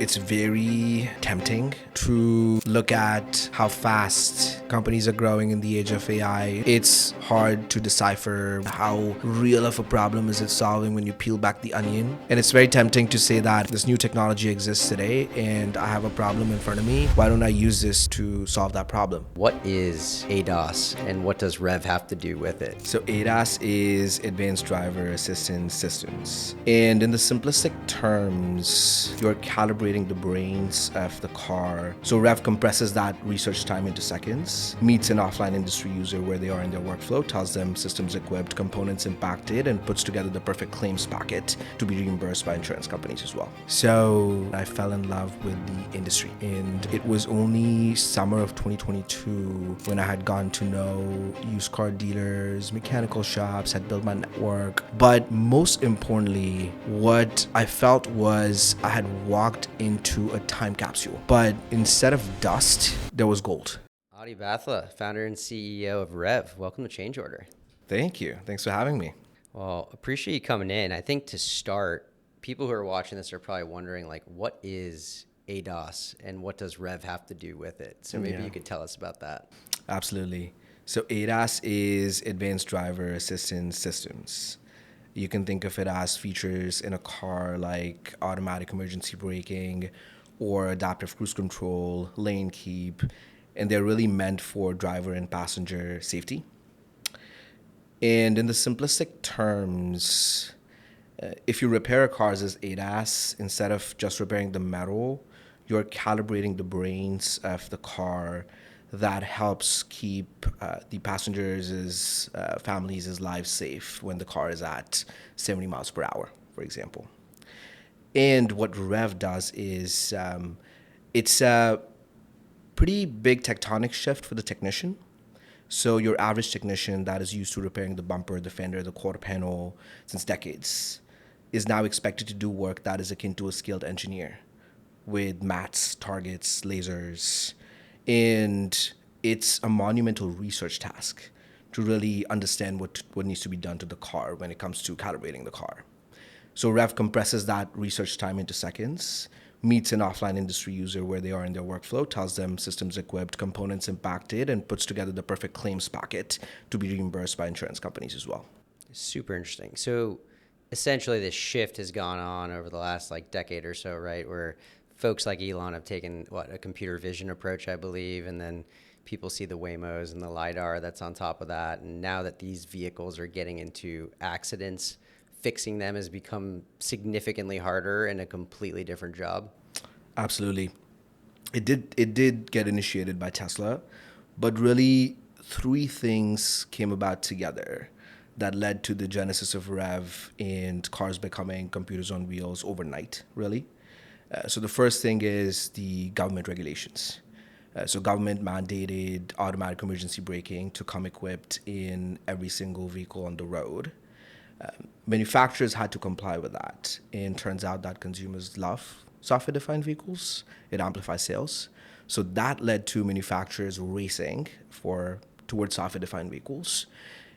It's very tempting to look at how fast companies are growing in the age of AI. It's hard to decipher how real of a problem is it solving when you peel back the onion. And it's very tempting to say that this new technology exists today and I have a problem in front of me. Why don't I use this to solve that problem? What is ADAS and what does Revv have to do with it? So ADAS is Advanced Driver Assistance Systems. And in the simplistic terms, you're calibrating the brains of the car. So Revv compresses that research time into seconds, meets an offline industry user where they are in their workflow, tells them systems equipped, components impacted, and puts together the perfect claims packet to be reimbursed by insurance companies as well. So I fell in love with the industry, and it was only summer of 2022 when I had gone to know used car dealers, mechanical shops, had built my network. But most importantly, what I felt was I had walked into a time capsule, but instead of dust, there was gold. Adi Bathla, founder and CEO of Revv. Welcome to Change Order. Thank you. Thanks for having me. Well, appreciate you coming in. I think to start, people who are watching this are probably wondering, like, what is ADAS and what does Revv have to do with it? So maybe you could tell us about that. Absolutely. So ADAS is Advanced Driver Assistance Systems. You can think of it as features in a car like automatic emergency braking or adaptive cruise control, lane keep, and they're really meant for driver and passenger safety. And in the simplistic terms, if you repair a car's as ADAS, instead of just repairing the metal, you're calibrating the brains of the car that helps keep the passengers' families' lives safe when the car is at 70 miles per hour, for example. And what Revv does is it's a pretty big tectonic shift for the technician. So your average technician that is used to repairing the bumper, the fender, the quarter panel since decades is now expected to do work that is akin to a skilled engineer with mats, targets, lasers. And it's a monumental research task to really understand what needs to be done to the car when it comes to calibrating the car. So Revv compresses that research time into seconds, meets an offline industry user where they are in their workflow, tells them systems equipped, components impacted, and puts together the perfect claims packet to be reimbursed by insurance companies as well. Super interesting. So essentially this shift has gone on over the last decade or so, right? Where folks like Elon have taken a computer vision approach, I believe, and then people see the Waymos and the LiDAR that's on top of that. And now that these vehicles are getting into accidents, fixing them has become significantly harder and a completely different job. Absolutely. It did get initiated by Tesla, but really three things came about together that led to the genesis of Revv and cars becoming computers on wheels overnight, really. So the first thing is the government regulations. So government mandated automatic emergency braking to come equipped in every single vehicle on the road. Manufacturers had to comply with that, and turns out that consumers love software-defined vehicles. It amplifies sales. So that led to manufacturers racing towards software-defined vehicles.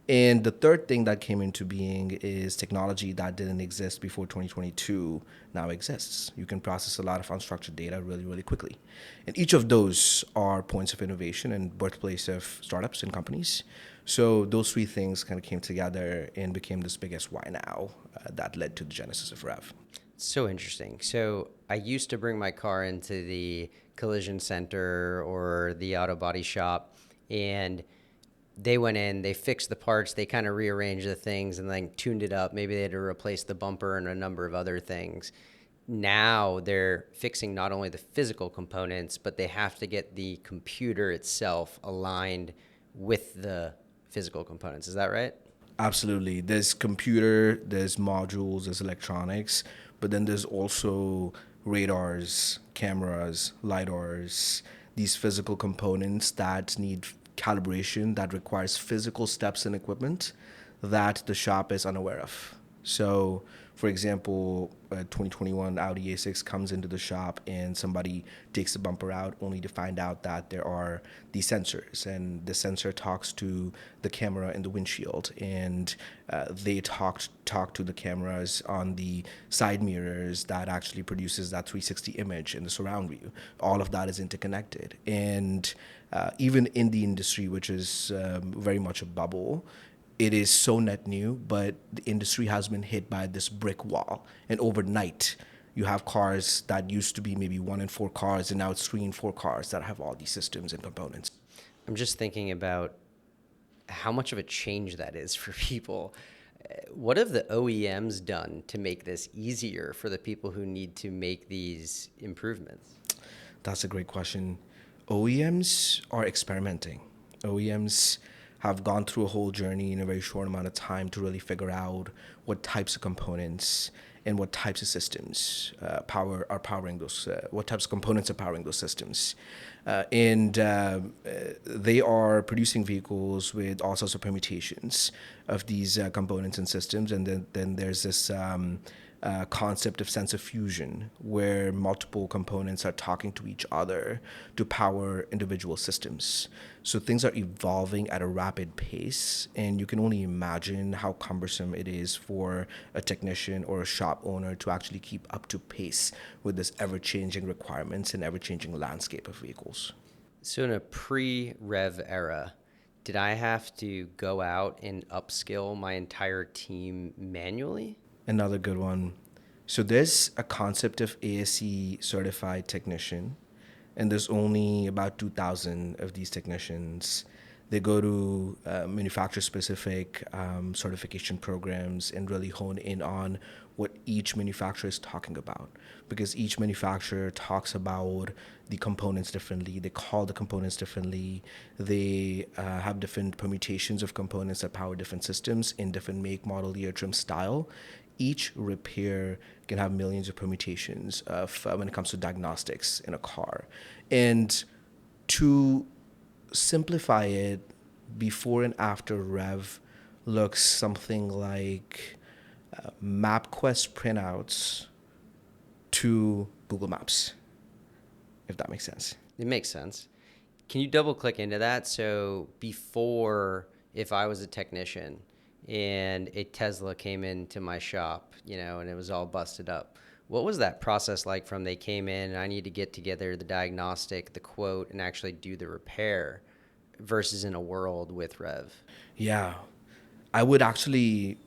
And the third thing that came into being is technology that didn't exist before 2022 now exists. You can process a lot of unstructured data really, really quickly. And each of those are points of innovation and birthplace of startups and companies. So those three things kind of came together and became this biggest why now that led to the genesis of Revv. So interesting. So I used to bring my car into the collision center or the auto body shop, and they went in, they fixed the parts, they kind of rearranged the things and then tuned it up. Maybe they had to replace the bumper and a number of other things. Now they're fixing not only the physical components, but they have to get the computer itself aligned with the physical components. Is that right? Absolutely. There's computer, there's modules, there's electronics, but then there's also radars, cameras, LiDARs, these physical components that need calibration, that requires physical steps and equipment that the shop is unaware of. So, For example, 2021 Audi A6 comes into the shop and somebody takes the bumper out only to find out that there are these sensors, and the sensor talks to the camera in the windshield, and they talk to the cameras on the side mirrors that actually produces that 360 image in the surround view. All of that is interconnected, and even in the industry, which is very much a bubble, it is so net new, but the industry has been hit by this brick wall. And overnight, you have cars that used to be maybe 1 in 4 cars, and now it's 3 in 4 cars that have all these systems and components. I'm just thinking about how much of a change that is for people. What have the OEMs done to make this easier for the people who need to make these improvements? That's a great question. OEMs are experimenting. OEMs have gone through a whole journey in a very short amount of time to really figure out what types of components and what types of systems what types of components are powering those systems. And they are producing vehicles with all sorts of permutations of these components and systems. And then there's this concept of sensor fusion, where multiple components are talking to each other to power individual systems. So things are evolving at a rapid pace, and you can only imagine how cumbersome it is for a technician or a shop owner to actually keep up to pace with this ever-changing requirements and ever-changing landscape of vehicles. So, in a pre-Rev era, did I have to go out and upskill my entire team manually? Another good one. So there's a concept of ASE certified technician, and there's only about 2,000 of these technicians. They go to manufacturer-specific certification programs and really hone in on what each manufacturer is talking about, because each manufacturer talks about the components differently. They call the components differently. They have different permutations of components that power different systems in different make, model, year, trim, style. Each repair can have millions of permutations of when it comes to diagnostics in a car. And to simplify it, before and after Rev looks something like MapQuest printouts to Google Maps, if that makes sense. It makes sense. Can you double click into that? So before, if I was a technician and a Tesla came into my shop, and it was all busted up, what was that process like from they came in and I need to get together the diagnostic, the quote, and actually do the repair versus in a world with Rev? Yeah. I would actually,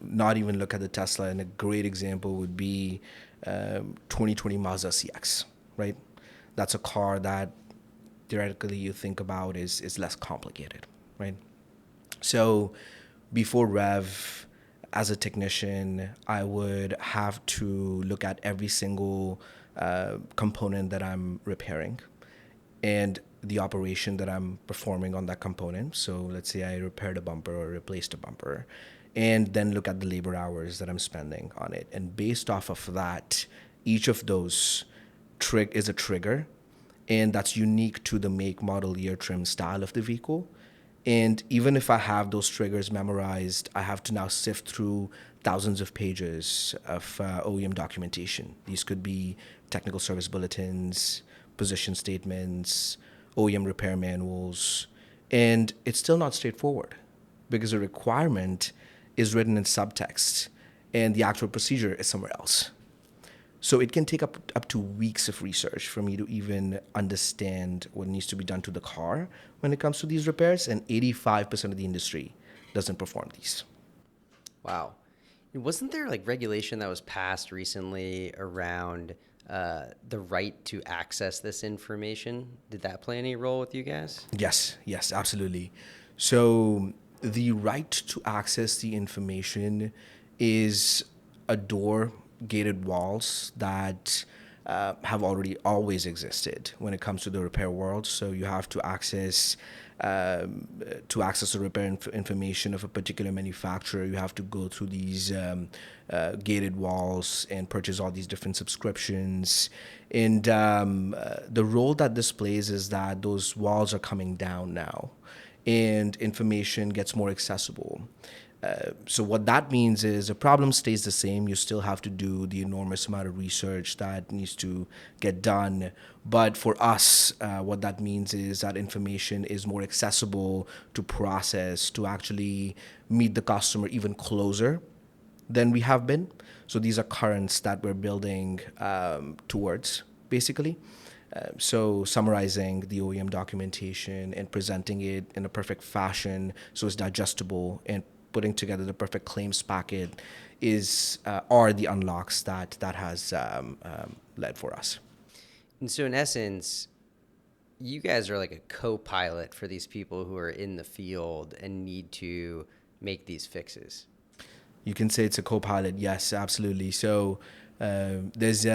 not even look at the Tesla. And a great example would be 2020 Mazda CX, right? That's a car that theoretically you think about is less complicated, right? So before Rev, as a technician, I would have to look at every single component that I'm repairing and the operation that I'm performing on that component. So let's say I repaired a bumper or replaced a bumper, and then look at the labor hours that I'm spending on it. And based off of that, each of those is a trigger, and that's unique to the make, model, year, trim, style of the vehicle. And even if I have those triggers memorized, I have to now sift through thousands of pages of OEM documentation. These could be technical service bulletins, position statements, OEM repair manuals, and it's still not straightforward because the requirement is written in subtext and the actual procedure is somewhere else. So it can take up to weeks of research for me to even understand what needs to be done to the car when it comes to these repairs, and 85% of the industry doesn't perform these. Wow. Wasn't there like regulation that was passed recently around the right to access this information? Did that play any role with you guys? Yes, absolutely. So the right to access the information is a door, gated walls that have already always existed when it comes to the repair world. So you have to access the repair information of a particular manufacturer. You have to go through these gated walls and purchase all these different subscriptions. And the role that this plays is that those walls are coming down now, and information gets more accessible. So what that means is the problem stays the same. You still have to do the enormous amount of research that needs to get done. But for us, what that means is that information is more accessible to process, to actually meet the customer even closer than we have been. So these are currents that we're building towards, basically. So summarizing the OEM documentation and presenting it in a perfect fashion so it's digestible, and putting together the perfect claims packet is are the unlocks that has led for us. And so, in essence, you guys are like a co-pilot for these people who are in the field and need to make these fixes. You can say it's a co-pilot. Yes, absolutely. So there's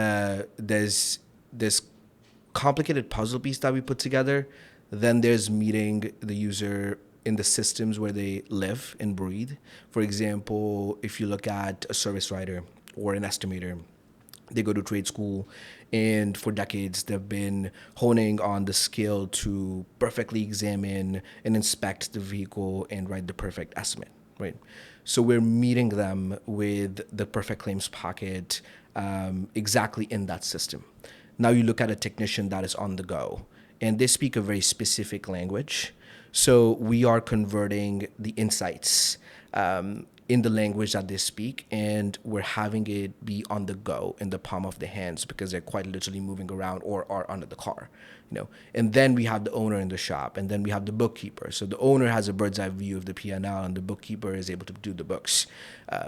complicated puzzle piece that we put together. Then there's meeting the user in the systems where they live and breathe. For example, if you look at a service writer or an estimator, they go to trade school, and for decades they've been honing on the skill to perfectly examine and inspect the vehicle and write the perfect estimate, right? So we're meeting them with the perfect claims pocket, exactly in that system. Now you look at a technician that is on the go, and they speak a very specific language. So we are converting the insights in the language that they speak, and we're having it be on the go in the palm of their hands because they're quite literally moving around or are under the car, you know. And then we have the owner in the shop, and then we have the bookkeeper. So the owner has a bird's eye view of the P&L, and the bookkeeper is able to do the books.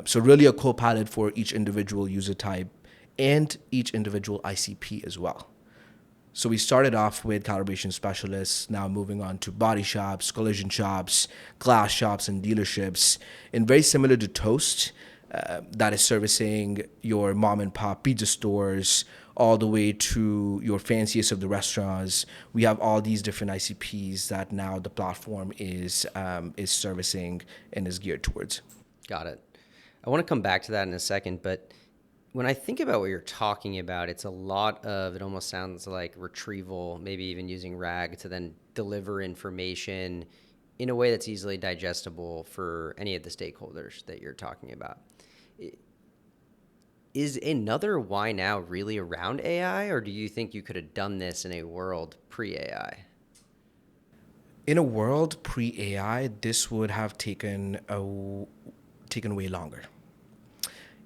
So really a co-pilot for each individual user type and each individual ICP as well. So we started off with calibration specialists, now moving on to body shops, collision shops, glass shops, and dealerships. And very similar to Toast, that is servicing your mom and pop pizza stores all the way to your fanciest of the restaurants. We have all these different ICPs that now the platform is servicing and is geared towards. Got it. I want to come back to that in a second, but when I think about what you're talking about, it's a lot of, it almost sounds like retrieval, maybe even using RAG to then deliver information in a way that's easily digestible for any of the stakeholders that you're talking about. Is another why now really around AI, or do you think you could have done this in a world pre-AI? In a world pre-AI, this would have taken way longer.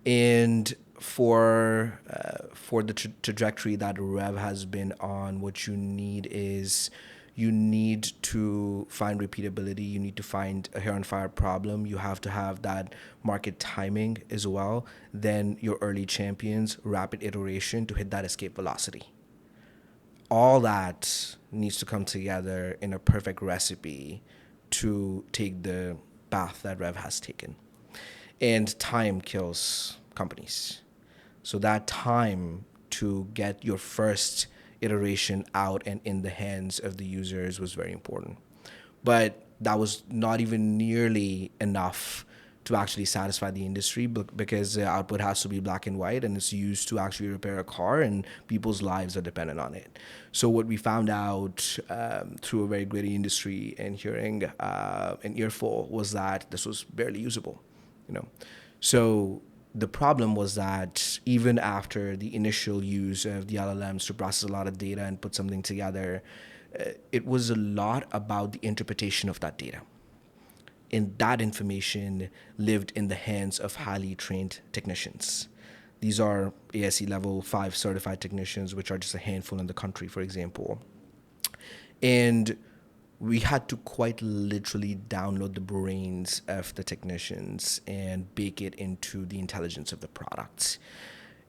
And for the trajectory that Rev has been on, what you need is you need to find repeatability. You need to find a hair on fire problem. You have to have that market timing as well. Then your early champions, rapid iteration to hit that escape velocity. All that needs to come together in a perfect recipe to take the path that Rev has taken. And time kills companies. So that time to get your first iteration out and in the hands of the users was very important. But that was not even nearly enough to actually satisfy the industry because the output has to be black and white, and it's used to actually repair a car, and people's lives are dependent on it. So what we found out through a very gritty industry and hearing an earful was that this was barely usable, you know. So the problem was that even after the initial use of the LLMs to process a lot of data and put something together, it was a lot about the interpretation of that data. And that information lived in the hands of highly trained technicians. These are ASE level 5 certified technicians, which are just a handful in the country, for example. And we had to quite literally download the brains of the technicians and bake it into the intelligence of the products.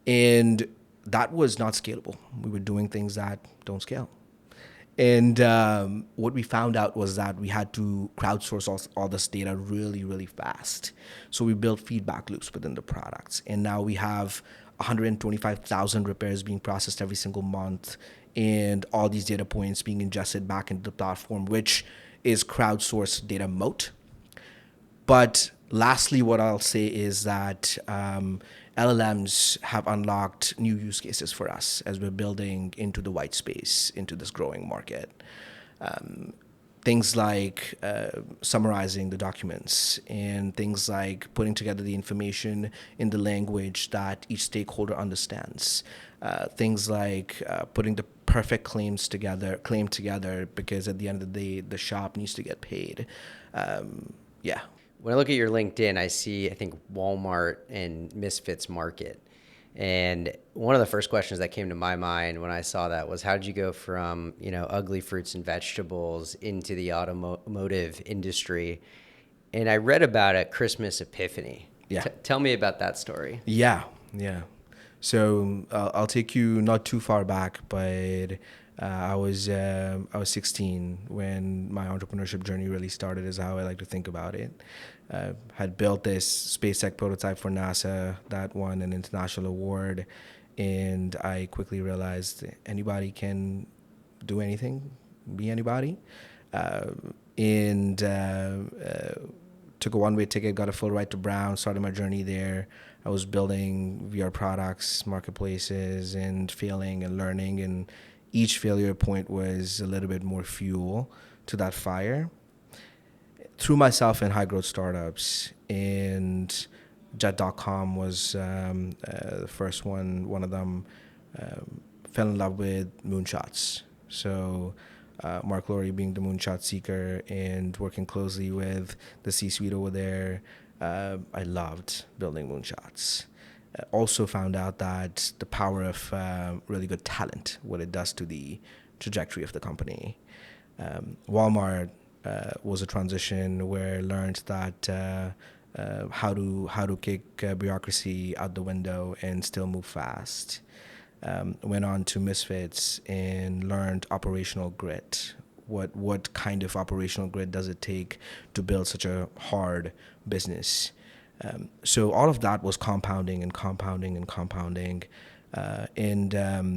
And that was not scalable. We were doing things that don't scale. And what we found out was that we had to crowdsource all this data really, really fast. So we built feedback loops within the products. And now we have 125,000 repairs being processed every single month, and all these data points being ingested back into the platform, which is crowdsourced data moat. But lastly, what I'll say is that LLMs have unlocked new use cases for us as we're building into the white space, into this growing market. things like summarizing the documents and things like putting together the information in the language that each stakeholder understands. Things like putting the perfect claim together, because at the end of the day, the shop needs to get paid. Yeah. When I look at your LinkedIn, I see, I think, Walmart and Misfits Market. And one of the first questions that came to my mind when I saw that was, how did you go from, ugly fruits and vegetables into the automotive industry? And I read about a Christmas epiphany. Yeah. Tell me about that story. Yeah, yeah. So I'll take you not too far back, but I was 16 when my entrepreneurship journey really started. Is how I like to think about it. Had built this space tech prototype for NASA that won an international award, and I quickly realized anybody can do anything, be anybody, uh, and took a one-way ticket, got a full ride to Brown, started my journey there. I was building VR products, marketplaces, and failing and learning, and each failure point was a little bit more fuel to that fire. Threw myself in high growth startups, and Jet.com was the first one of them. Fell in love with moonshots. So Mark Laurie being the moonshot seeker and working closely with the C-suite over there, I loved building moonshots. Also found out that the power of really good talent, what it does to the trajectory of the company. Walmart was a transition where I learned that how to kick bureaucracy out the window and still move fast. Went on to Misfits and learned operational grit. What kind of operational grit does it take to build such a hard business? So all of that was compounding and compounding and compounding. And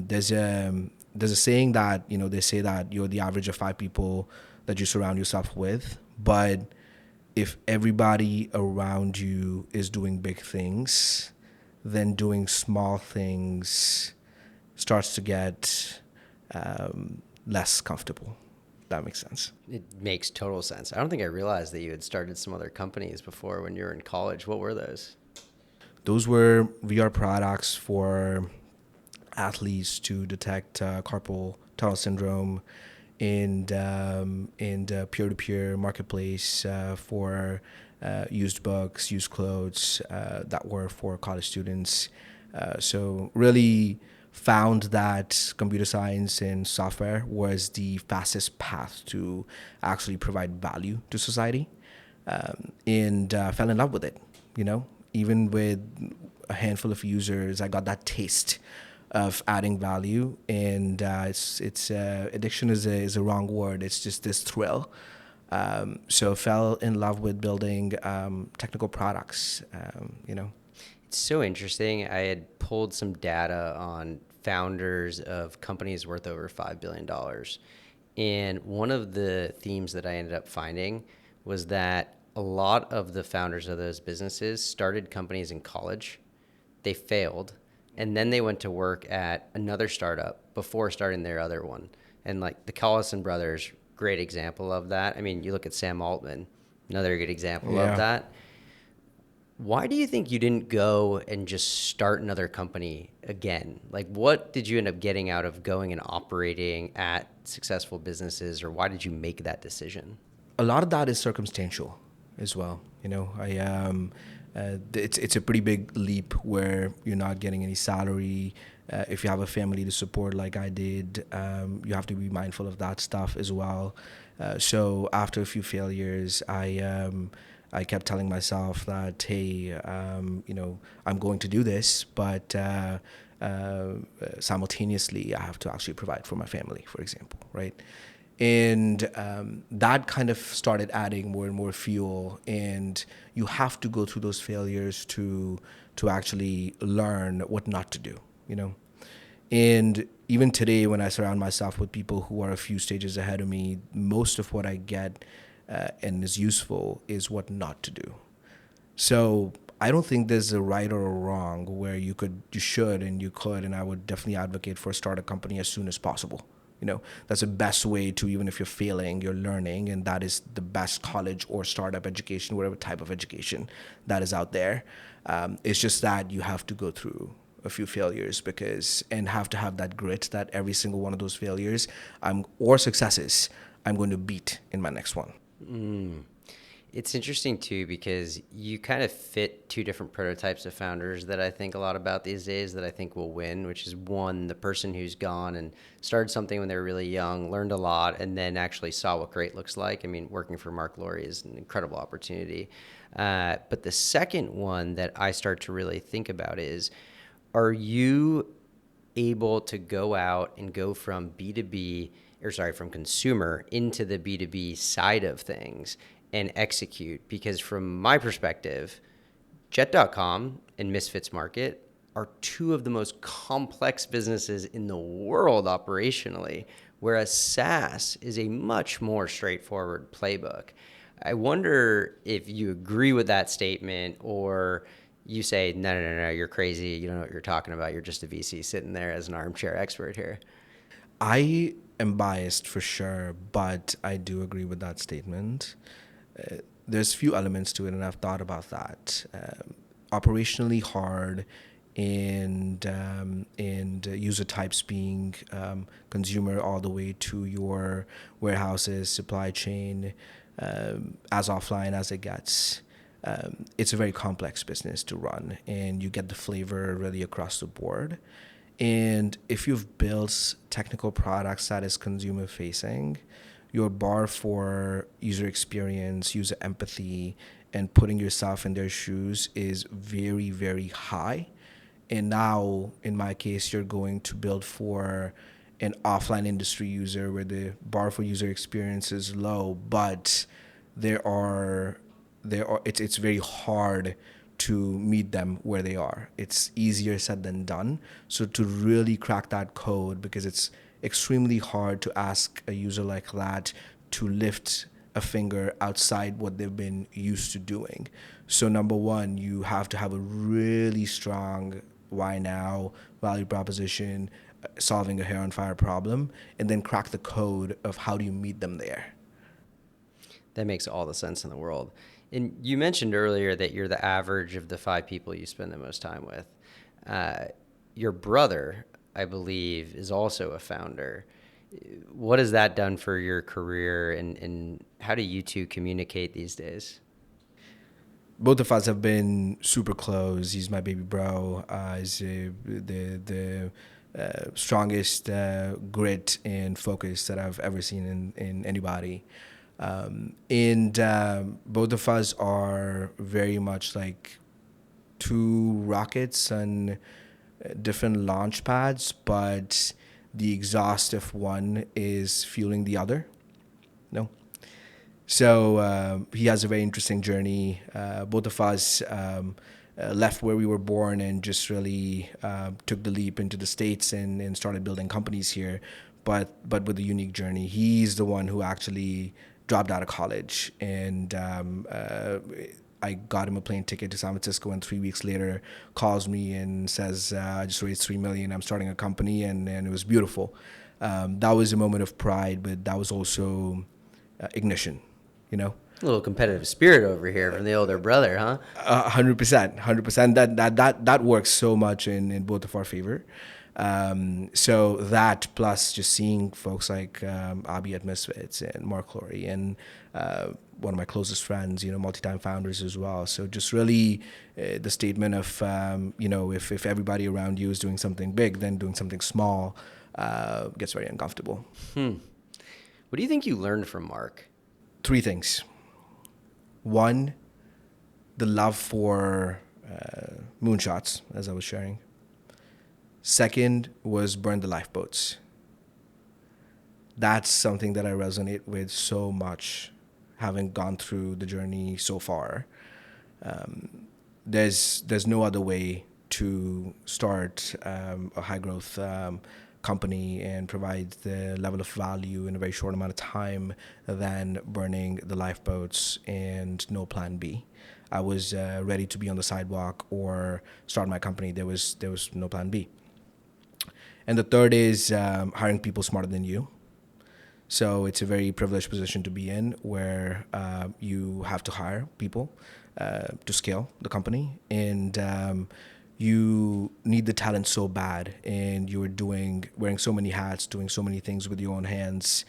there's a saying that they say that you're the average of 5 people that you surround yourself with, but if everybody around you is doing big things, then doing small things starts to get less comfortable. That makes sense. It makes total sense. I don't think I realized that you had started some other companies before when you were in college. What were those? Those were VR products for athletes to detect carpal tunnel syndrome, and peer-to-peer marketplace for used books, used clothes that were for college students. So really found that computer science and software was the fastest path to actually provide value to society, and fell in love with it. Even with a handful of users, I got that taste of adding value, and it's addiction is a wrong word. It's just this thrill. So fell in love with building technical products. It's so interesting. I had pulled some data on founders of companies worth over $5 billion. And one of the themes that I ended up finding was that a lot of the founders of those businesses started companies in college. They failed, and then they went to work at another startup before starting their other one. And like the Collison brothers, great example of that. I mean, you look at Sam Altman, another good example of that. Why do you think you didn't go and just start another company again? Like, what did you end up getting out of going and operating at successful businesses, or why did you make that decision? A lot of that is circumstantial as well. It's a pretty big leap where you're not getting any salary. If you have a family to support, like I did, you have to be mindful of that stuff as well. So after a few failures, I kept telling myself that, hey, I'm going to do this, but simultaneously, I have to actually provide for my family, for example, right? And that kind of started adding more and more fuel. And you have to go through those failures to actually learn what not to do. And even today, when I surround myself with people who are a few stages ahead of me, most of what I get and is useful is what not to do. So I don't think there's a right or a wrong where you should, and you could, and I would definitely advocate for start a company as soon as possible. That's the best way to, even if you're failing, you're learning, and that is the best college or startup education, whatever type of education that is out there. It's just that you have to go through a few failures, and have to have that grit that every single one of those failures or successes I'm going to beat in my next one. It's interesting too because you kind of fit two different prototypes of founders that I think a lot about these days that I think will win, which is one, the person who's gone and started something when they were really young, learned a lot, and then actually saw what great looks like. I mean, working for Mark Laurie is an incredible opportunity. But the second one that I start to really think about is, are you able to go out and go from B2B, or sorry, from consumer into the B2B side of things and execute? Because from my perspective, Jet.com and Misfits Market are two of the most complex businesses in the world operationally, whereas SaaS is a much more straightforward playbook. I wonder if you agree with that statement, or you say, no, you're crazy. You don't know what you're talking about. You're just a VC sitting there as an armchair expert here. I am biased for sure, but I do agree with that statement. There's few elements to it, and I've thought about that. Operationally hard, and user types being consumer all the way to your warehouses, supply chain, as offline as it gets. It's a very complex business to run, and you get the flavor really across the board. And if you've built technical products that is consumer facing, your bar for user experience, user empathy, and putting yourself in their shoes is very, very high. And now, in my case, you're going to build for an offline industry user where the bar for user experience is low, but there are it's very hard to meet them where they are. It's easier said than done. So to really crack that code, because it's extremely hard to ask a user like that to lift a finger outside what they've been used to doing. So number one, you have to have a really strong why now value proposition, solving a hair on fire problem, and then crack the code of how do you meet them there. That makes all the sense in the world. And you mentioned earlier that you're the average of the five people you spend the most time with. Your brother, I believe, is also a founder. What has that done for your career, and how do you two communicate these days? Both of us have been super close. He's my baby bro. He's the strongest grit and focus that I've ever seen in anybody. And both of us are very much like two rockets on different launch pads, but the exhaust of one is fueling the other. No. So he has a very interesting journey. Both of us left where we were born and just really took the leap into the States and started building companies here, but with a unique journey. He's the one who actually dropped out of college, and I got him a plane ticket to San Francisco, and 3 weeks later calls me and says, I just raised $3 million, I'm starting a company, and it was beautiful. That was a moment of pride, but that was also ignition, you know? A little competitive spirit over here from the older brother, huh? 100%, 100%. That works so much in both of our favor. So that plus just seeing folks like Abhi at Misfits and Mark Laurie and one of my closest friends, multi-time founders as well. So just really the statement of, if everybody around you is doing something big, then doing something small gets very uncomfortable. What do you think you learned from Mark? 3 things. 1, the love for moonshots, as I was sharing. 2nd was burn the lifeboats. That's something that I resonate with so much, having gone through the journey so far. There's no other way to start a high growth company and provide the level of value in a very short amount of time than burning the lifeboats and no plan B. I was ready to be on the sidewalk or start my company. There was no plan B. And the third is hiring people smarter than you. So it's a very privileged position to be in where you have to hire people to scale the company. And you need the talent so bad. And you're wearing so many hats, doing so many things with your own hands.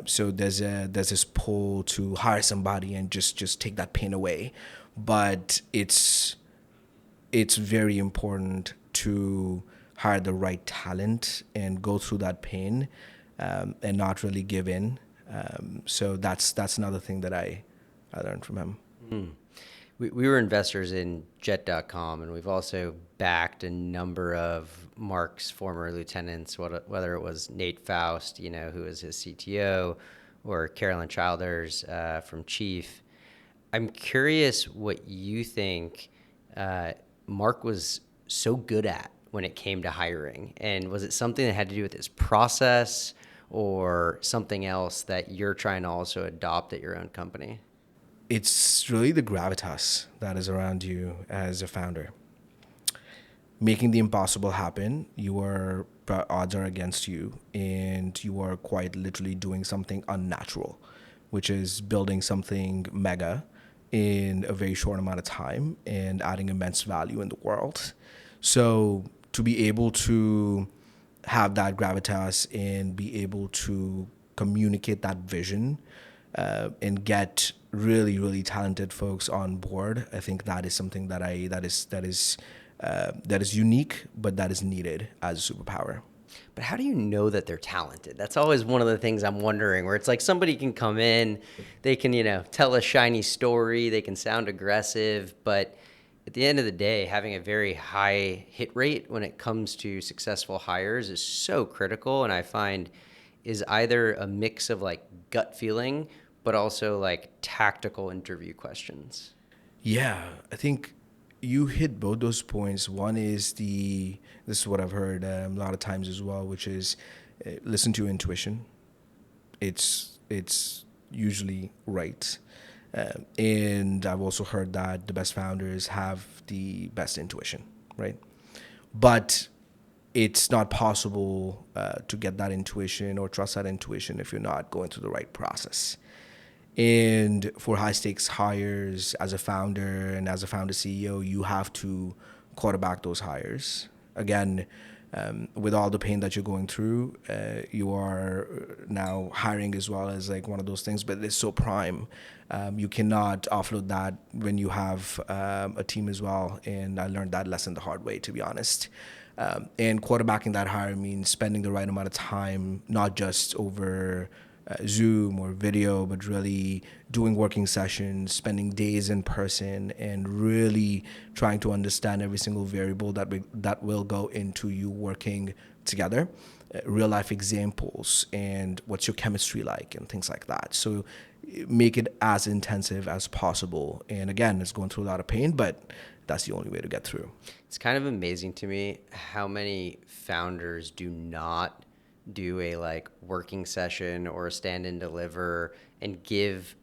So there's this pull to hire somebody and just take that pain away. But it's very important to hire the right talent and go through that pain and not really give in. So that's another thing that I learned from him. We were investors in Jet.com, and we've also backed a number of Mark's former lieutenants, whether it was Nate Faust, who was his CTO, or Carolyn Childers from Chief. I'm curious what you think Mark was so good at when it came to hiring. And was it something that had to do with his process or something else that you're trying to also adopt at your own company? It's really the gravitas that is around you as a founder. Making the impossible happen, odds are against you, and you are quite literally doing something unnatural, which is building something mega in a very short amount of time and adding immense value in the world. So to be able to have that gravitas and be able to communicate that vision and get really really talented folks on board, I think that is something that is unique, but that is needed as a superpower. But how do you know that they're talented? That's always one of the things I'm wondering, where it's like somebody can come in, they can, tell a shiny story, they can sound aggressive, but at the end of the day, having a very high hit rate when it comes to successful hires is so critical. And I find is either a mix of like gut feeling, but also like tactical interview questions. Yeah, I think you hit both those points. One is this is what I've heard a lot of times as well, which is listen to your intuition. It's usually right. And I've also heard that the best founders have the best intuition, right? But it's not possible to get that intuition or trust that intuition if you're not going through the right process. And for high stakes hires as a founder and as a founder CEO, you have to quarterback those hires. Again, with all the pain that you're going through, you are now hiring as well as like one of those things, but it's so prime. You cannot offload that when you have a team as well. And I learned that lesson the hard way, to be honest. And quarterbacking that hire means spending the right amount of time, not just over Zoom or video, but really doing working sessions, spending days in person, and really trying to understand every single variable that will go into you working together, real life examples, and what's your chemistry like, and things like that. So make it as intensive as possible. And again, it's going through a lot of pain, but that's the only way to get through. It's kind of amazing to me how many founders do not do a like working session or a stand and deliver and give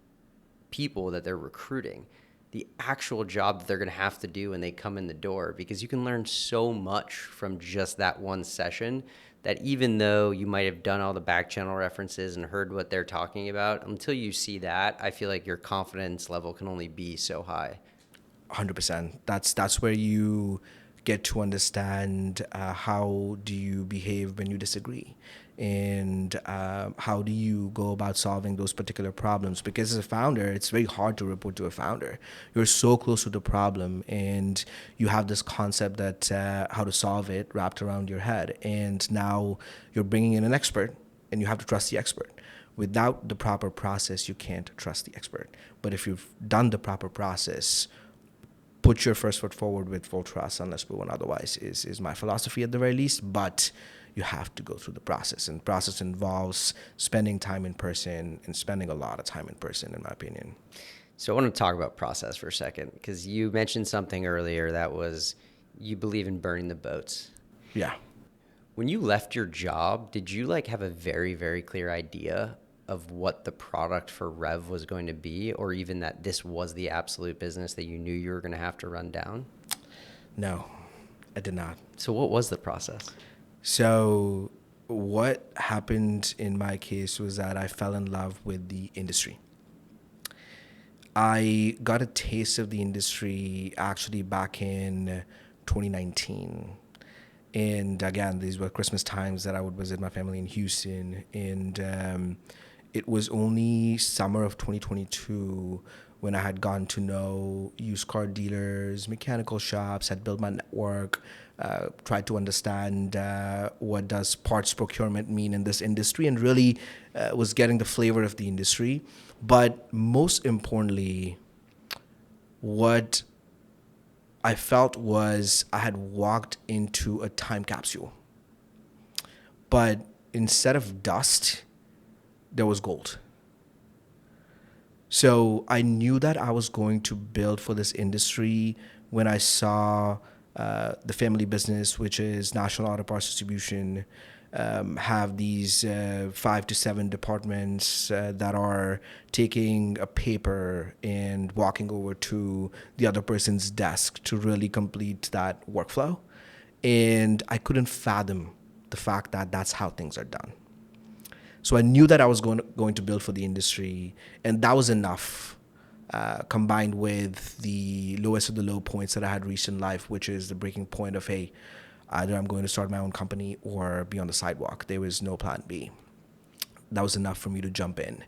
people that they're recruiting the actual job that they're going to have to do when they come in the door, because you can learn so much from just that one session that even though you might have done all the back channel references and heard what they're talking about, until you see that, I feel like your confidence level can only be so high. 100%. That's where you get to understand how do you behave when you disagree, and how do you go about solving those particular problems. Because as a founder, it's very hard to report to a founder. You're so close to the problem, and you have this concept that how to solve it wrapped around your head, and now you're bringing in an expert, and you have to trust the expert. Without the proper process, you can't trust the expert. But if you've done the proper process, put your first foot forward with full trust, unless proven otherwise, is my philosophy at the very least. But you have to go through the process, and process involves spending time in person, and spending a lot of time in person, in my opinion. So I want to talk about process for a second, because you mentioned something earlier that was you believe in burning the boats. Yeah. When you left your job, did you like have a very, very clear idea of what the product for Revv was going to be, or even that this was the absolute business that you knew you were going to have to run down? No, I did not. So what was the process? So, what happened in my case was that I fell in love with the industry. I got a taste of the industry actually back in 2019. And again, these were Christmas times that I would visit my family in Houston. And it was only summer of 2022 when I had gotten to know used car dealers, mechanical shops, had built my network, tried to understand what does parts procurement mean in this industry, and really was getting the flavor of the industry. But most importantly, what I felt was I had walked into a time capsule. But instead of dust, there was gold. So I knew that I was going to build for this industry when I saw the family business, which is National Auto Parts Distribution, have these 5 to 7 departments that are taking a paper and walking over to the other person's desk to really complete that workflow. And I couldn't fathom the fact that that's how things are done. So I knew that I was going to build for the industry, and that was enough, combined with the lowest of the low points that I had reached in life, which is the breaking point of, hey, either I'm going to start my own company or be on the sidewalk. There was no plan B. That was enough for me to jump in.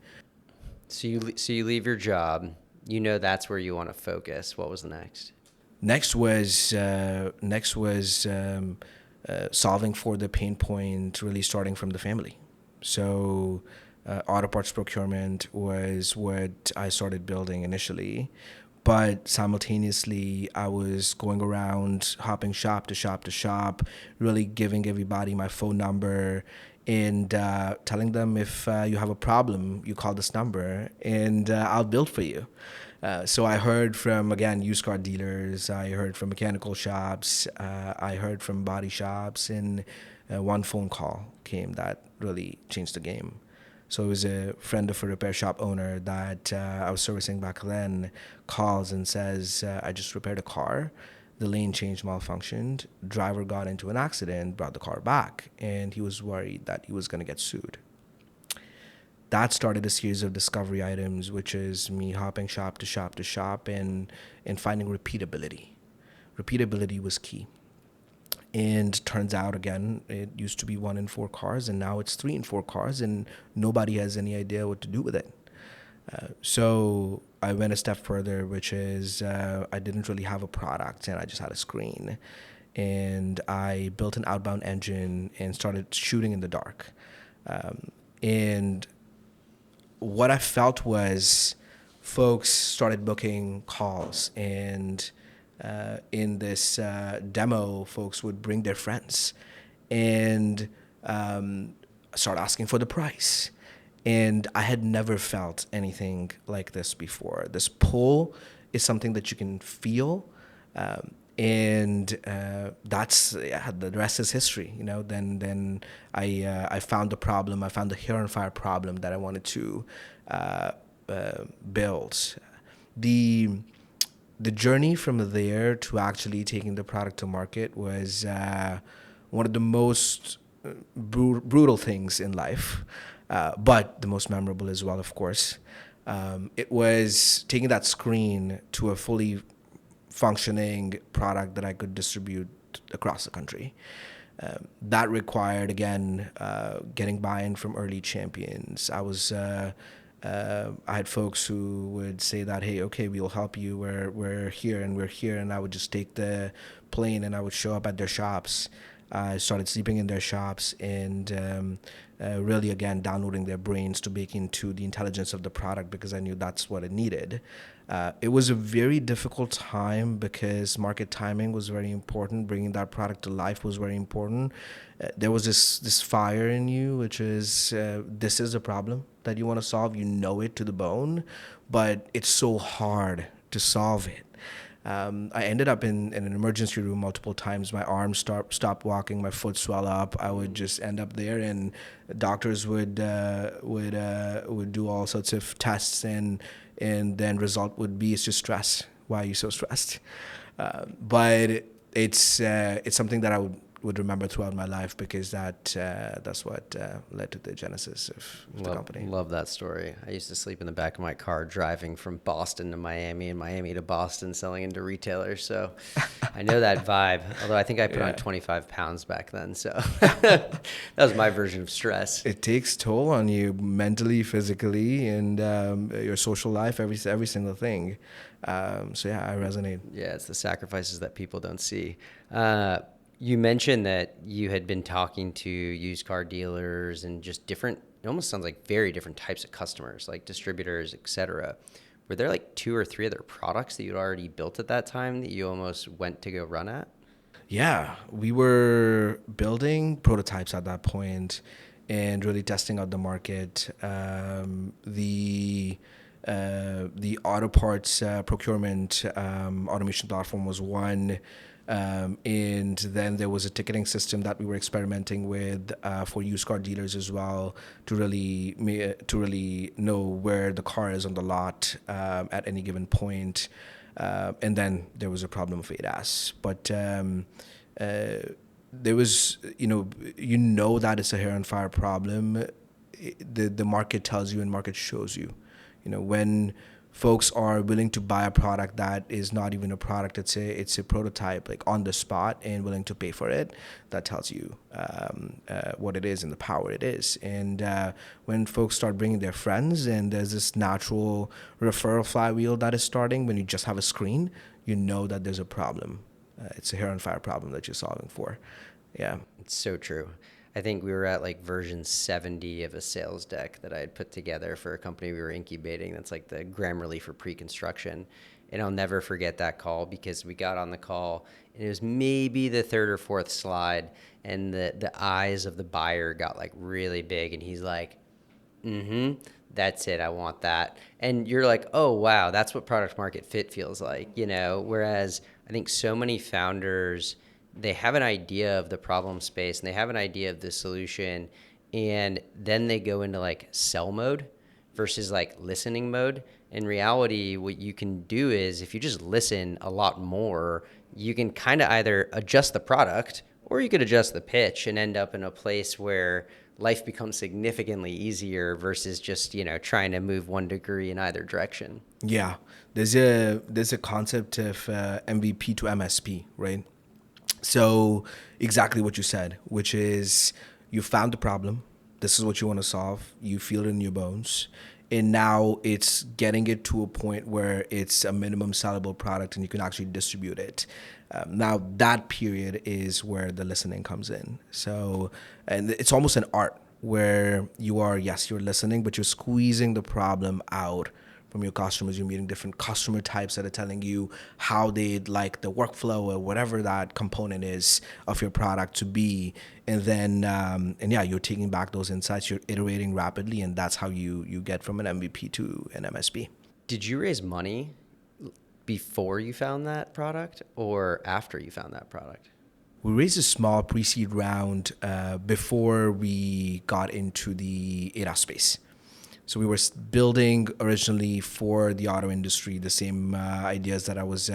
So you leave your job. You know that's where you want to focus. What was the next? Next was solving for the pain point, really starting from the family. So, auto parts procurement was what I started building initially, but simultaneously, I was going around, hopping shop to shop to shop, really giving everybody my phone number and telling them if you have a problem, you call this number and I'll build for you. So I heard from, again, used car dealers, I heard from mechanical shops, I heard from body shops, and one phone call came that really changed the game. So it was a friend of a repair shop owner that I was servicing back then calls and says, I just repaired a car. The lane change malfunctioned. Driver got into an accident, brought the car back, and he was worried that he was going to get sued. That started a series of discovery items, which is me hopping shop to shop to shop and finding repeatability. Repeatability was key. And turns out, again, it used to be 1 in 4 cars, and now it's 3 in 4 cars, and nobody has any idea what to do with it. So I went a step further, which is I didn't really have a product, and I just had a screen. And I built an outbound engine and started shooting in the dark. And what I felt was folks started booking calls, and in this demo, folks would bring their friends and start asking for the price. And I had never felt anything like this before. This pull is something that you can feel. And that's, yeah, the rest is history. Then I found the problem. I found the hair on fire problem that I wanted to build. The the journey from there to actually taking the product to market was one of the most brutal things in life, but the most memorable as well, of course. It was taking that screen to a fully functioning product that I could distribute across the country. That required, again, getting buy-in from early champions. I had folks who would say that, hey, okay, we'll help you. We're here and we're here. And I would just take the plane and I would show up at their shops. I started sleeping in their shops and really, again, downloading their brains to bake into the intelligence of the product because I knew that's what it needed. It was a very difficult time because market timing was very important. Bringing that product to life was very important. There was this fire in you, which is this is a problem that you want to solve. You know it to the bone, but it's so hard to solve it. I ended up in an emergency room multiple times. My arms stopped walking, my foot swelled up. I would just end up there, and doctors would do all sorts of tests, and then result would be, it's just stress. Why are you so stressed? But it's something that I would remember throughout my life, because that's what led to the genesis of the company. Love that story. I used to sleep in the back of my car driving from Boston to Miami and Miami to Boston selling into retailers. So I know that vibe. Although I think I put on 25 pounds back then. So that was my version of stress. It takes toll on you mentally, physically, and your social life, every single thing. So yeah, I resonate. Yeah, it's the sacrifices that people don't see. You mentioned that you had been talking to used car dealers and just different, it almost sounds like very different types of customers, like distributors, et cetera. Were there like 2 or 3 other products that you'd already built at that time that you almost went to go run at? Yeah, we were building prototypes at that point and really testing out the market. The auto parts procurement automation platform was one. And then there was a ticketing system that we were experimenting with for used car dealers as well, to really know where the car is on the lot at any given point. And then there was a problem of ADAS. But there was, that it's a hair and fire problem. The market tells you and market shows you. When folks are willing to buy a product that is not even a product, it's a prototype, like on the spot, and willing to pay for it, that tells you what it is and the power it is. And when folks start bringing their friends, and there's this natural referral flywheel that is starting when you just have a screen, you know that there's a problem. It's a hair and fire problem that you're solving for. Yeah. It's so true. I think we were at like version 70 of a sales deck that I had put together for a company we were incubating. That's like the Grammarly for pre-construction. And I'll never forget that call, because we got on the call and it was maybe the 3rd or 4th slide, and the eyes of the buyer got like really big, and he's like, that's it, I want that. And you're like, oh wow, that's what product market fit feels like, whereas I think so many founders, they have an idea of the problem space and they have an idea of the solution, and then they go into like sell mode versus like listening mode. In reality, what you can do is, if you just listen a lot more, you can kind of either adjust the product, or you could adjust the pitch and end up in a place where life becomes significantly easier versus just, trying to move 1 degree in either direction. Yeah. There's a concept of MVP to MSP, right? So exactly what you said, which is, you found the problem. This is what you want to solve. You feel it in your bones. And now it's getting it to a point where it's a minimum sellable product and you can actually distribute it. Now that period is where the listening comes in. So, and it's almost an art where you're listening, but you're squeezing the problem out from your customers. You're meeting different customer types that are telling you how they'd like the workflow or whatever that component is of your product to be. And then, you're taking back those insights, you're iterating rapidly, and that's how you get from an MVP to an MSP. Did you raise money before you found that product or after you found that product? We raised a small pre-seed round before we got into the ADAS space. So we were building originally for the auto industry, the same ideas that I was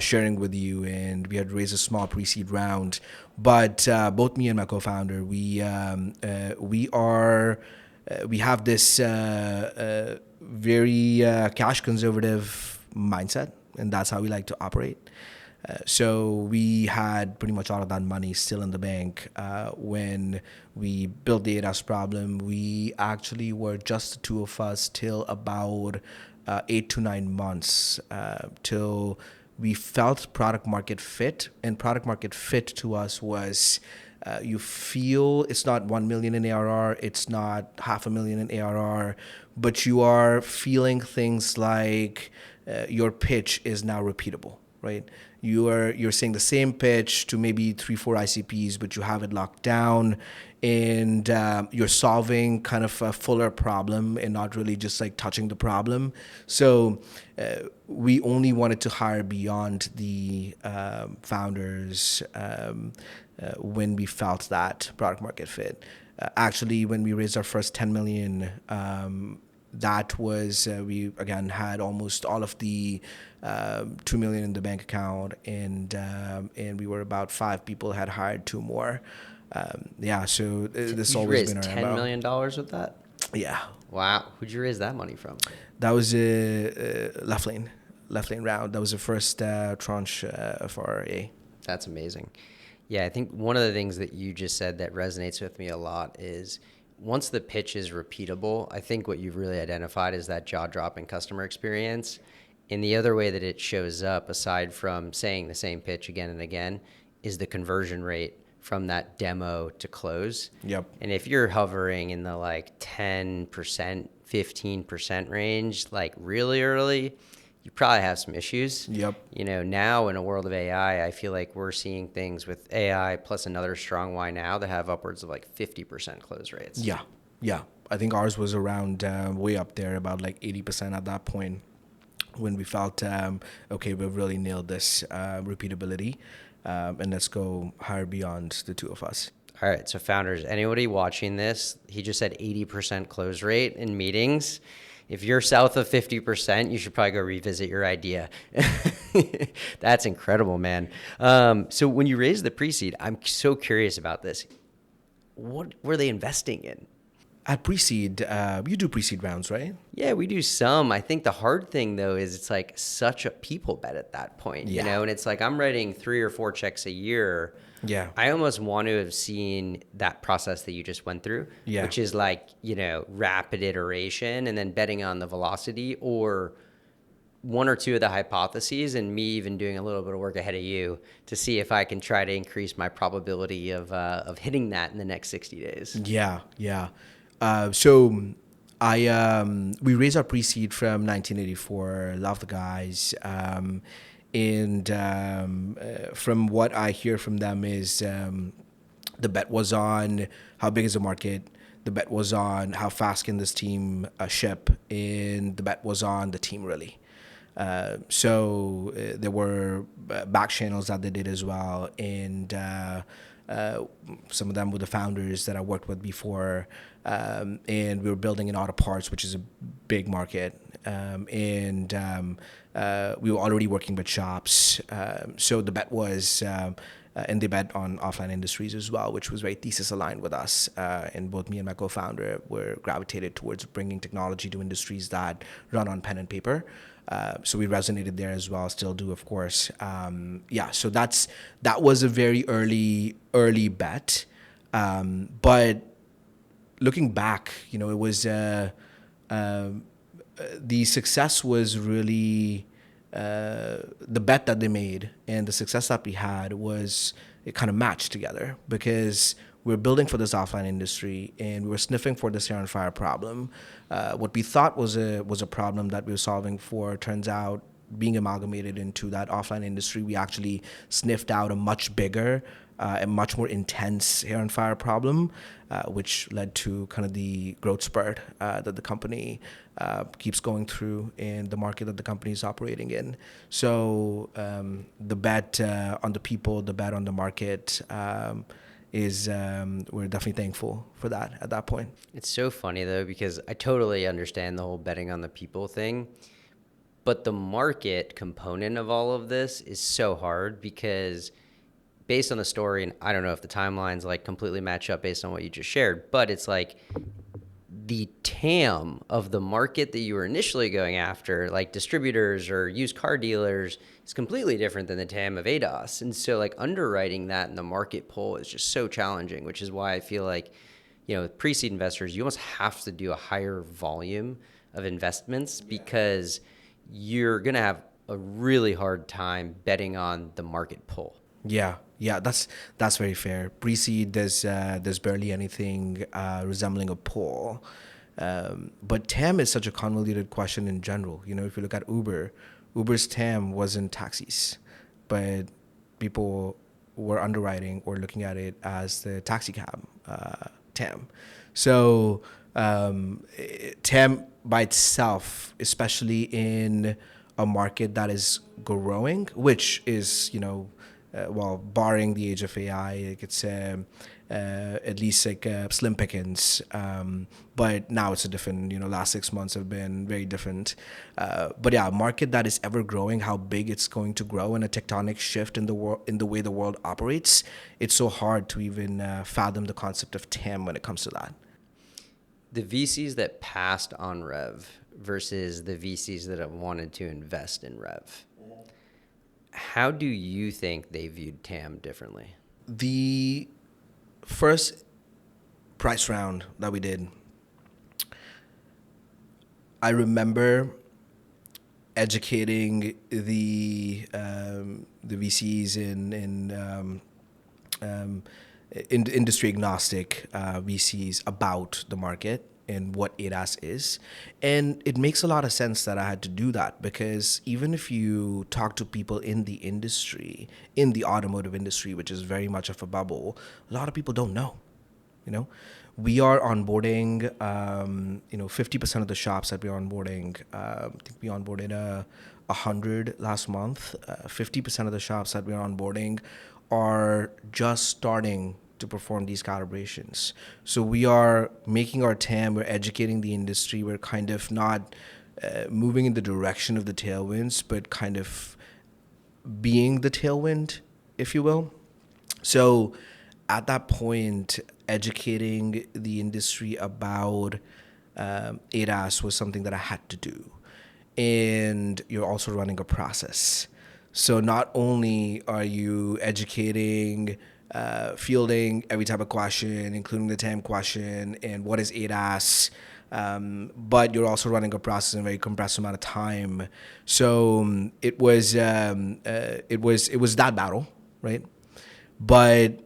sharing with you, and we had raised a small pre-seed round. But both me and my co-founder, we have this very cash conservative mindset, and that's how we like to operate. So we had pretty much all of that money still in the bank when we built the ADAS problem. We actually were just the 2 of us till about 8 to 9 months till we felt product market fit. And product market fit to us was you feel it's not 1 million in ARR, it's not $500,000 in ARR, but you are feeling things like your pitch is now repeatable, right? You're saying the same pitch to maybe 3-4 ICPs, but you have it locked down, and you're solving kind of a fuller problem and not really just like touching the problem. So we only wanted to hire beyond the founders when we felt that product market fit. Actually, when we raised our first 10 million, that was we again had almost all of the 2 million in the bank account, and we were about 5 people, had hired 2 more. Yeah, so this You always raised been our $10 MO. million with that? Yeah, Wow. Who'd you raise that money from? that was a left lane round. That was the first tranche of our A. That's amazing. Yeah, I think one of the things that you just said that resonates with me a lot is once the pitch is repeatable, I think what you've really identified is that jaw-dropping customer experience. And the other way that it shows up, aside from saying the same pitch again and again, is the conversion rate from that demo to close. Yep. And if you're hovering in the like 10%, 15% range, like really early, you probably have some issues. Yep. Now in a world of AI, I feel like we're seeing things with AI plus another strong Y now that have upwards of like 50% close rates. Yeah. Yeah. I think ours was around way up there, about like 80% at that point, when we felt, okay, we've really nailed this repeatability, and let's go higher beyond the two of us. All right, so founders, anybody watching this, he just said 80% close rate in meetings. If you're south of 50%, you should probably go revisit your idea. That's incredible, man. So when you raised the pre-seed, I'm so curious about this. What were they investing in? At pre-seed, you do pre-seed rounds, right? Yeah, we do some. I think the hard thing though is it's like such a people bet at that point, Yeah. and it's like I'm writing 3 or 4 checks a year. Yeah. I almost want to have seen that process that you just went through, Yeah. which is like, rapid iteration and then betting on the velocity, or one or two of the hypotheses and me even doing a little bit of work ahead of you to see if I can try to increase my probability of hitting that in the next 60 days. Yeah, yeah. So we raised our pre-seed from 1984. Love the guys, and from what I hear from them is the bet was on how big is the market. The bet was on how fast can this team ship, and the bet was on the team really. So there were back channels that they did as well, and some of them were the founders that I worked with before, and we were building in auto parts, which is a big market, and we were already working with shops. So the bet was. And they bet on offline industries as well, which was very thesis aligned with us. And both me and my co-founder were gravitated towards bringing technology to industries that run on pen and paper. So we resonated there as well, still do, of course. Yeah, so that was a very early bet. But looking back, it was the success was really the bet that they made, and the success that we had was it kind of matched together, because we were building for this offline industry and we were sniffing for this hair on fire problem. What we thought was a problem that we were solving for turns out being amalgamated into that offline industry. We actually sniffed out a much bigger a much more intense hair on fire problem, which led to kind of the growth spurt that the company keeps going through in the market that the company is operating in. So the bet on the people, the bet on the market is we're definitely thankful for that at that point. It's so funny though, because I totally understand the whole betting on the people thing. But the market component of all of this is so hard, because based on the story, and I don't know if the timelines like completely match up based on what you just shared, but it's like the TAM of the market that you were initially going after, like distributors or used car dealers, is completely different than the TAM of ADOS. And so like underwriting that in the market pool is just so challenging, which is why I feel like, with pre-seed investors, you almost have to do a higher volume of investments, because you're going to have a really hard time betting on the market pull. Yeah, that's very fair. Pre-seed, there's barely anything resembling a poll, but TAM is such a convoluted question in general. If you look at Uber's TAM wasn't taxis, but people were underwriting or looking at it as the taxi cab TAM. So TAM by itself, especially in a market that is growing, which is, barring the age of AI, it's at least like slim pickings. But now it's a different, last 6 months have been very different. But yeah, a market that is ever growing, how big it's going to grow, and a tectonic shift in the world, in the way the world operates. It's so hard to even fathom the concept of TAM when it comes to that. The VCs that passed on Rev versus the VCs that have wanted to invest in Rev, how do you think they viewed TAM differently? The first price round that we did, I remember educating the VCs in industry agnostic VCs about the market and what ADAS is. And it makes a lot of sense that I had to do that, because even if you talk to people in the industry, in the automotive industry, which is very much of a bubble, a lot of people don't know. We are onboarding 50% of the shops that we're onboarding. I think we onboarded 100 last month. 50% of the shops that we're onboarding are just starting to perform these calibrations. So we are making our TAM, we're educating the industry, we're kind of not moving in the direction of the tailwinds, but kind of being the tailwind, if you will. So at that point, educating the industry about ADAS was something that I had to do. And you're also running a process. So not only are you educating, fielding every type of question, including the TAM question and what is ADAS, but you're also running a process in a very compressed amount of time. So it was that battle, right? But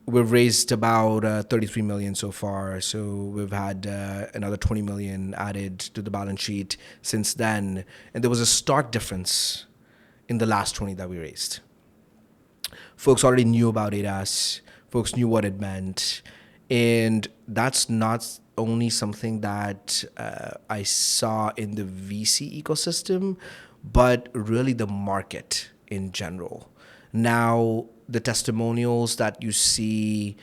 we've raised about 33 million so far. So we've had another 20 million added to the balance sheet since then. And there was a stark difference in the last 20 that we raised. Folks already knew about ADAS. Folks knew what it meant. And that's not only something that I saw in the VC ecosystem, but really the market in general. Now, the testimonials that you see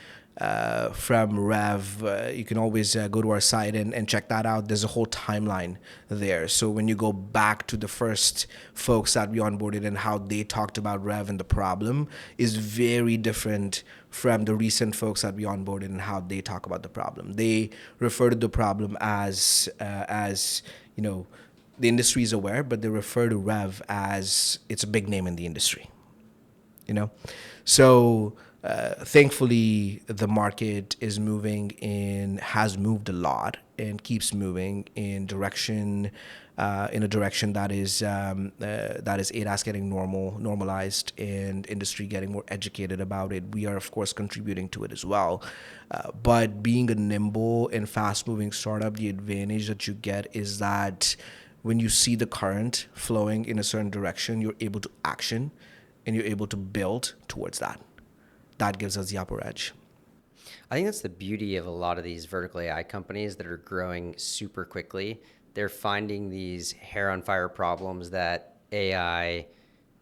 from Rev, you can always go to our site and check that out. There's a whole timeline there. So when you go back to the first folks that we onboarded and how they talked about Rev and the problem is very different from the recent folks that we onboarded and how they talk about the problem. They refer to the problem as the industry is aware, but they refer to Rev as it's a big name in the industry. So thankfully the market is moving and has moved a lot and keeps moving in a direction that is ADAS getting normalized and industry getting more educated about it. We are of course contributing to it as well, but being a nimble and fast moving startup, the advantage that you get is that when you see the current flowing in a certain direction, you're able to action and you're able to build towards that. That gives us the upper edge. I think that's the beauty of a lot of these vertical AI companies that are growing super quickly. They're finding these hair on fire problems that AI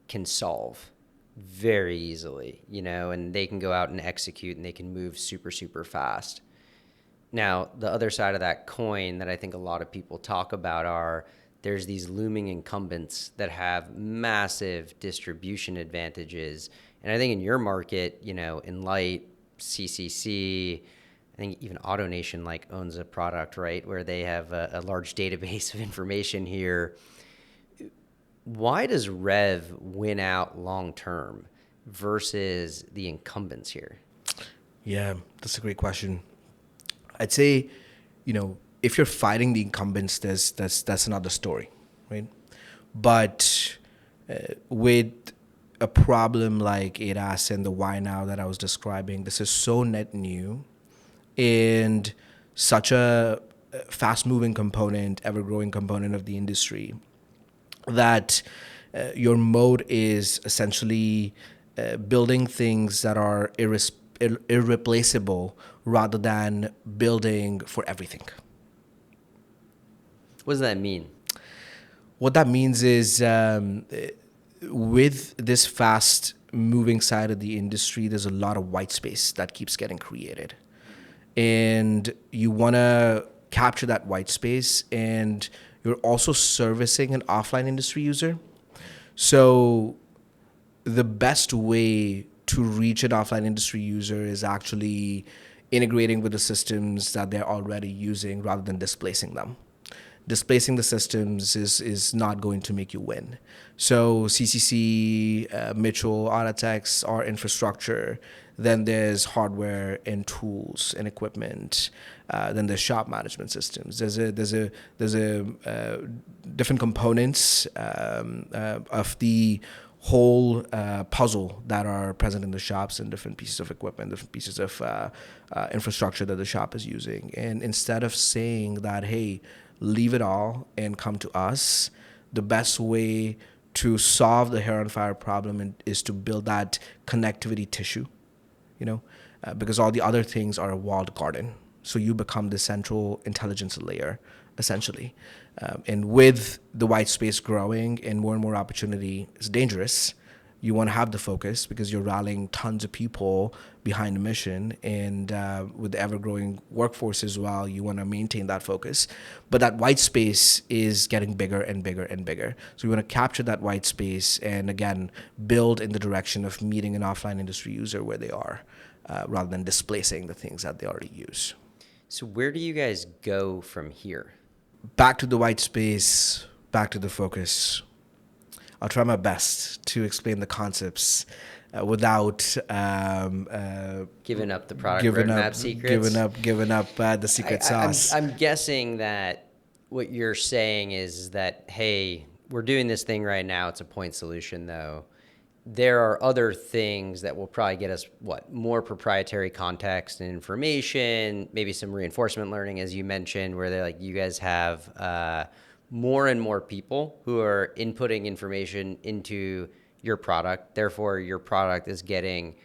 can solve very easily, and they can go out and execute and they can move super, super fast. Now, the other side of that coin that I think a lot of people talk about are there's these looming incumbents that have massive distribution advantages. And I think in your market, Enlight, CCC, I think even AutoNation owns a product, right, where they have a large database of information here. Why does Rev win out long term versus the incumbents here? Yeah, that's a great question. I'd say, if you're fighting the incumbents, that's another story, right? But with a problem like ADAS and the why now that I was describing, this is so net new and such a fast-moving component, ever-growing component of the industry that your mode is essentially building things that are irreplaceable rather than building for everything. What does that mean? What that means is with this fast moving side of the industry, there's a lot of white space that keeps getting created. And you want to capture that white space, and you're also servicing an offline industry user. So the best way to reach an offline industry user is actually integrating with the systems that they're already using rather than displacing them. Displacing the systems is not going to make you win. So CCC, Mitchell, Autotex are infrastructure. Then there's hardware and tools and equipment. Then there's shop management systems. There's a different components of the whole puzzle that are present in the shops, and different pieces of equipment, different pieces of infrastructure that the shop is using. And instead of saying that, hey, leave it all and come to us, the best way to solve the hair on fire problem is to build that connectivity tissue, because all the other things are a walled garden. So you become the central intelligence layer, essentially. And with the white space growing and more opportunity, it's dangerous. You want to have the focus because you're rallying tons of people behind the mission. And with the ever-growing workforce as well, you want to maintain that focus. But that white space is getting bigger and bigger and bigger. So we want to capture that white space and, again, build in the direction of meeting an offline industry user where they are, rather than displacing the things that they already use. So where do you guys go from here? Back to the white space, back to the focus. I'll try my best to explain the concepts without giving up the product roadmap secrets. Giving up the secret sauce. I'm guessing that what you're saying is that, hey, we're doing this thing right now. It's a point solution, though. There are other things that will probably get us, more proprietary context and information, maybe some reinforcement learning, as you mentioned, where they're like, you guys have more and more people who are inputting information into your product. Therefore, your product is getting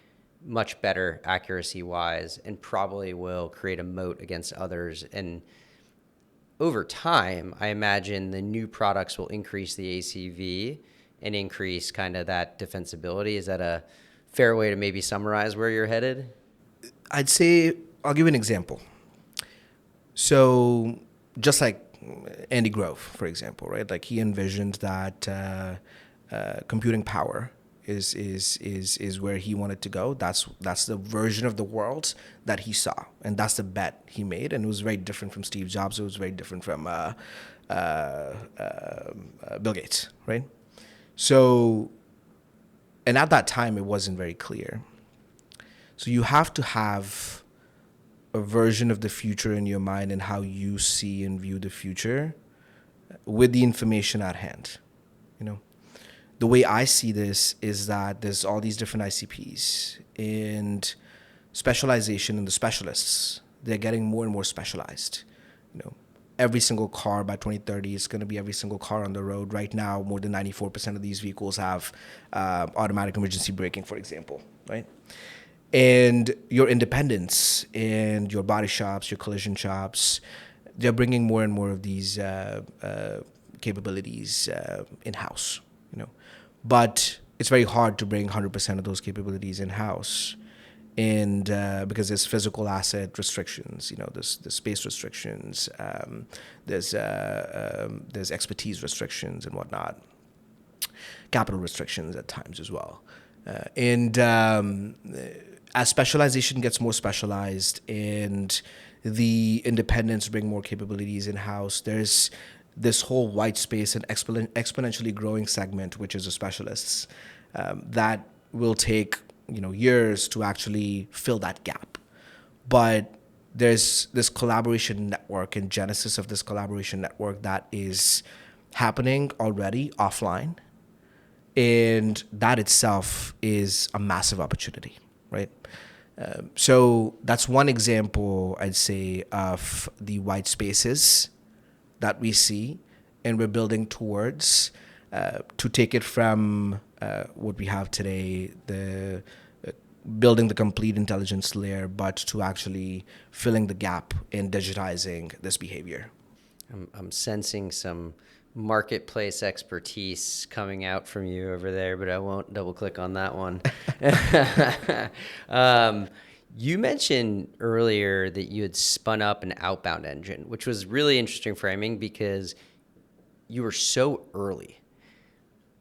much better accuracy-wise and probably will create a moat against others. And over time, I imagine the new products will increase the ACV and increase kind of that defensibility. Is that a fair way to maybe summarize where you're headed? I'd say, I'll give you an example. So just like Andy Grove, for example, right? Like he envisioned that computing power is where he wanted to go. That's the version of the world that he saw, and that's the bet he made. And it was very different from Steve Jobs. It was very different from Bill Gates, right? So, and at that time, it wasn't very clear. So you have to have a version of the future in your mind and how you see and view the future with the information at hand. The way I see this is that there's all these different ICPs and specialization in the specialists. They're getting more and more specialized. Every single car by 2030 is going to be every single car on the road. Right now, more than 94% of these vehicles have automatic emergency braking, for example, right? And your independents and your body shops, your collision shops, they're bringing more and more of these capabilities in-house, But it's very hard to bring 100% of those capabilities in-house. And because there's physical asset restrictions, there's space restrictions, there's expertise restrictions and whatnot, capital restrictions at times as well. And as specialization gets more specialized and the independents bring more capabilities in-house, there's this whole white space and exponentially growing segment, which is the specialists, that will take years to actually fill that gap. But there's this collaboration network and genesis of this collaboration network that is happening already offline. And that itself is a massive opportunity, right? So that's one example, I'd say, of the white spaces that we see and we're building towards to take it from what we have today, the building the complete intelligence layer, but to actually filling the gap in digitizing this behavior. I'm sensing some marketplace expertise coming out from you over there, but I won't double click on that one. um, you mentioned earlier that you had spun up an outbound engine, which was really interesting framing because you were so early.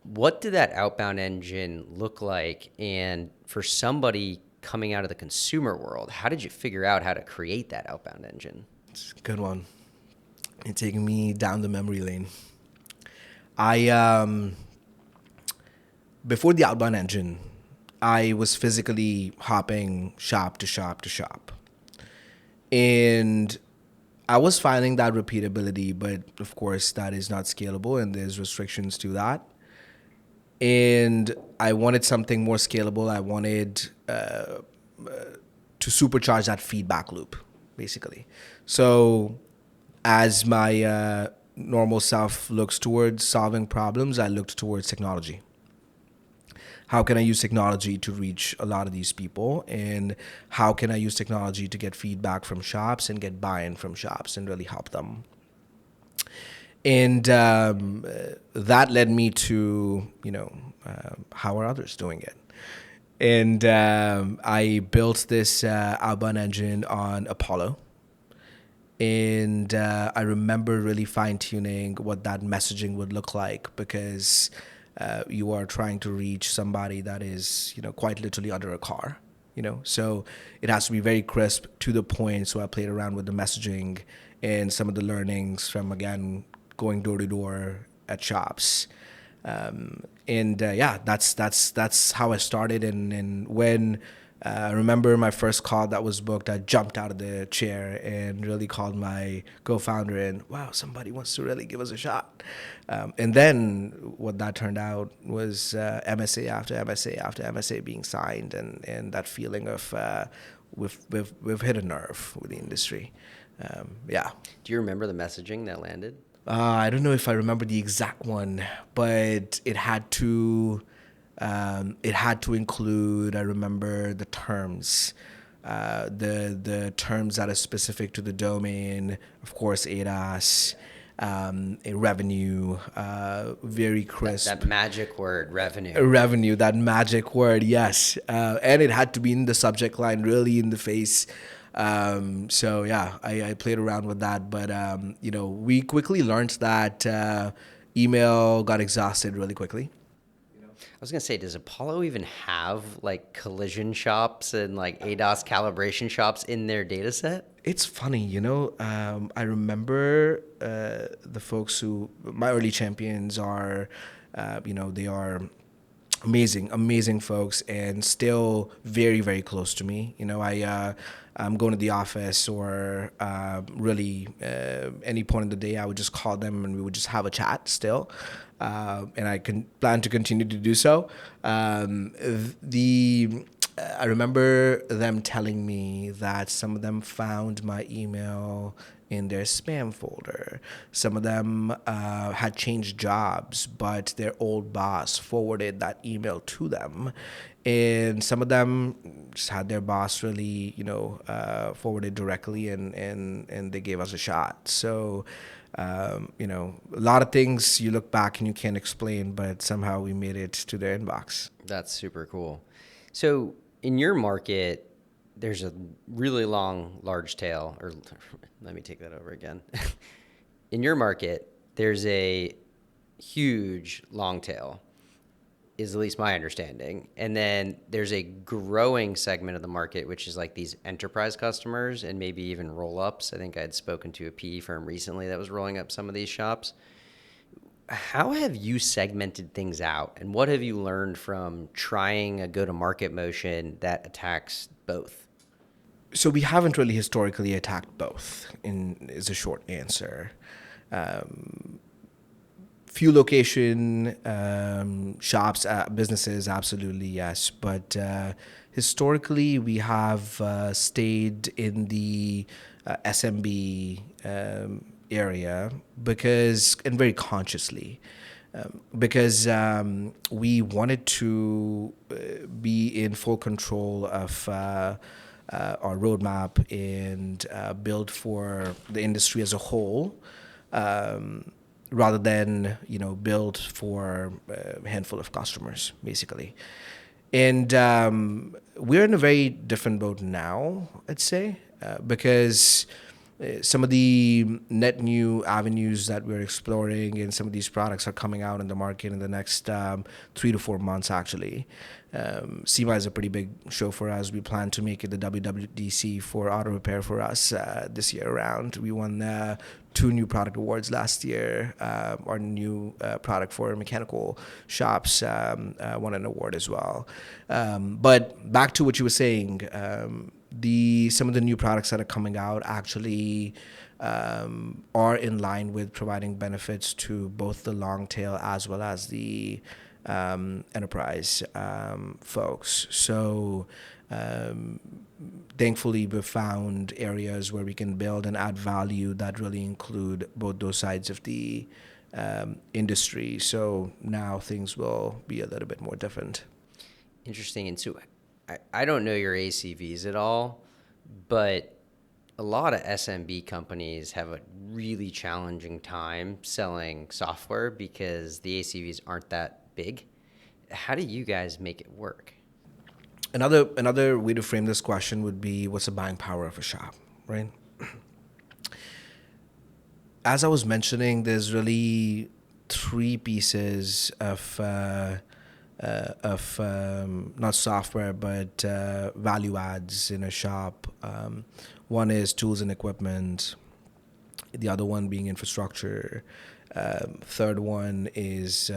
What did that outbound engine look like? And for somebody coming out of the consumer world, how did you figure out how to create that outbound engine? It's a good one. You're taking me down the memory lane. I Before the outbound engine, I was physically hopping shop to shop to shop. And I was finding that repeatability, but of course that is not scalable and there's restrictions to that. And I wanted something more scalable. I wanted to supercharge that feedback loop, basically. So as my normal self looks towards solving problems, I looked towards technology. How can I use technology to reach a lot of these people? And how can I use technology to get feedback from shops and get buy-in from shops and really help them? And that led me to, how are others doing it? And I built this outbound engine on Apollo. And I remember really fine tuning what that messaging would look like because you are trying to reach somebody that is, quite literally under a car. So it has to be very crisp to the point. So I played around with the messaging and some of the learnings from, again, going door to door at shops. And yeah, that's how I started. And when I remember my first call that was booked, I jumped out of the chair and really called my co-founder and, wow, somebody wants to really give us a shot. And then what that turned out was MSA after MSA after MSA being signed, and that feeling of we've hit a nerve with the industry. Yeah. Do you remember the messaging that landed? I don't know if I remember the exact one, but it had to include. I remember the terms, the terms that are specific to the domain. Of course, ADAS, a revenue, very crisp. That magic word, revenue. Revenue, that magic word, yes. And it had to be in the subject line, really in the face. So yeah, I played around with that, but we quickly learned that email got exhausted really quickly. I was gonna say, does Apollo even have like collision shops and like ADAS calibration shops in their data set? It's funny, I remember the folks who my early champions are, they are amazing folks, and still very, very close to me. I'm going to the office or really any point in the day, I would just call them and we would just have a chat still. And I can plan to continue to do so. I remember them telling me that some of them found my email in their spam folder. Some of them had changed jobs, but their old boss forwarded that email to them. And some of them just had their boss really, forwarded directly, and they gave us a shot. So, a lot of things you look back and you can't explain, but somehow we made it to their inbox. That's super cool. So in your market, there's a really long, large tail, or let me take that over again. In your market, there's a huge long tail, is at least my understanding. And then there's a growing segment of the market, which is like these enterprise customers and maybe even roll-ups. I think I'd spoken to a PE firm recently that was rolling up some of these shops. How have you segmented things out, and what have you learned from trying a go-to-market motion that attacks both? So we haven't really historically attacked both, is a short answer. Few location shops, businesses, absolutely yes. But historically, we have stayed in the SMB area and very consciously, because we wanted to be in full control of our roadmap and build for the industry as a whole. rather than build for a handful of customers, basically. And we're in a very different boat now, I'd say, because some of the net new avenues that we're exploring and some of these products are coming out in the market in the next 3 to 4 months, actually. SEMA is a pretty big show for us. We plan to make it the WWDC for auto repair for us this year around. We won 2 new product awards last year. Our new product for mechanical shops won an award as well. But back to what you were saying, some of the new products that are coming out actually are in line with providing benefits to both the long tail as well as the enterprise folks. So thankfully, we've found areas where we can build and add value that really include both those sides of the industry. So now things will be a little bit more different. Interesting. And so I don't know your ACVs at all, but a lot of SMB companies have a really challenging time selling software because the ACVs aren't that big. How do you guys make it work? Another way to frame this question would be, what's the buying power of a shop, right? As I was mentioning, there's really 3 pieces of not software but value adds in a shop. One is tools and equipment. The other one being infrastructure. Third one is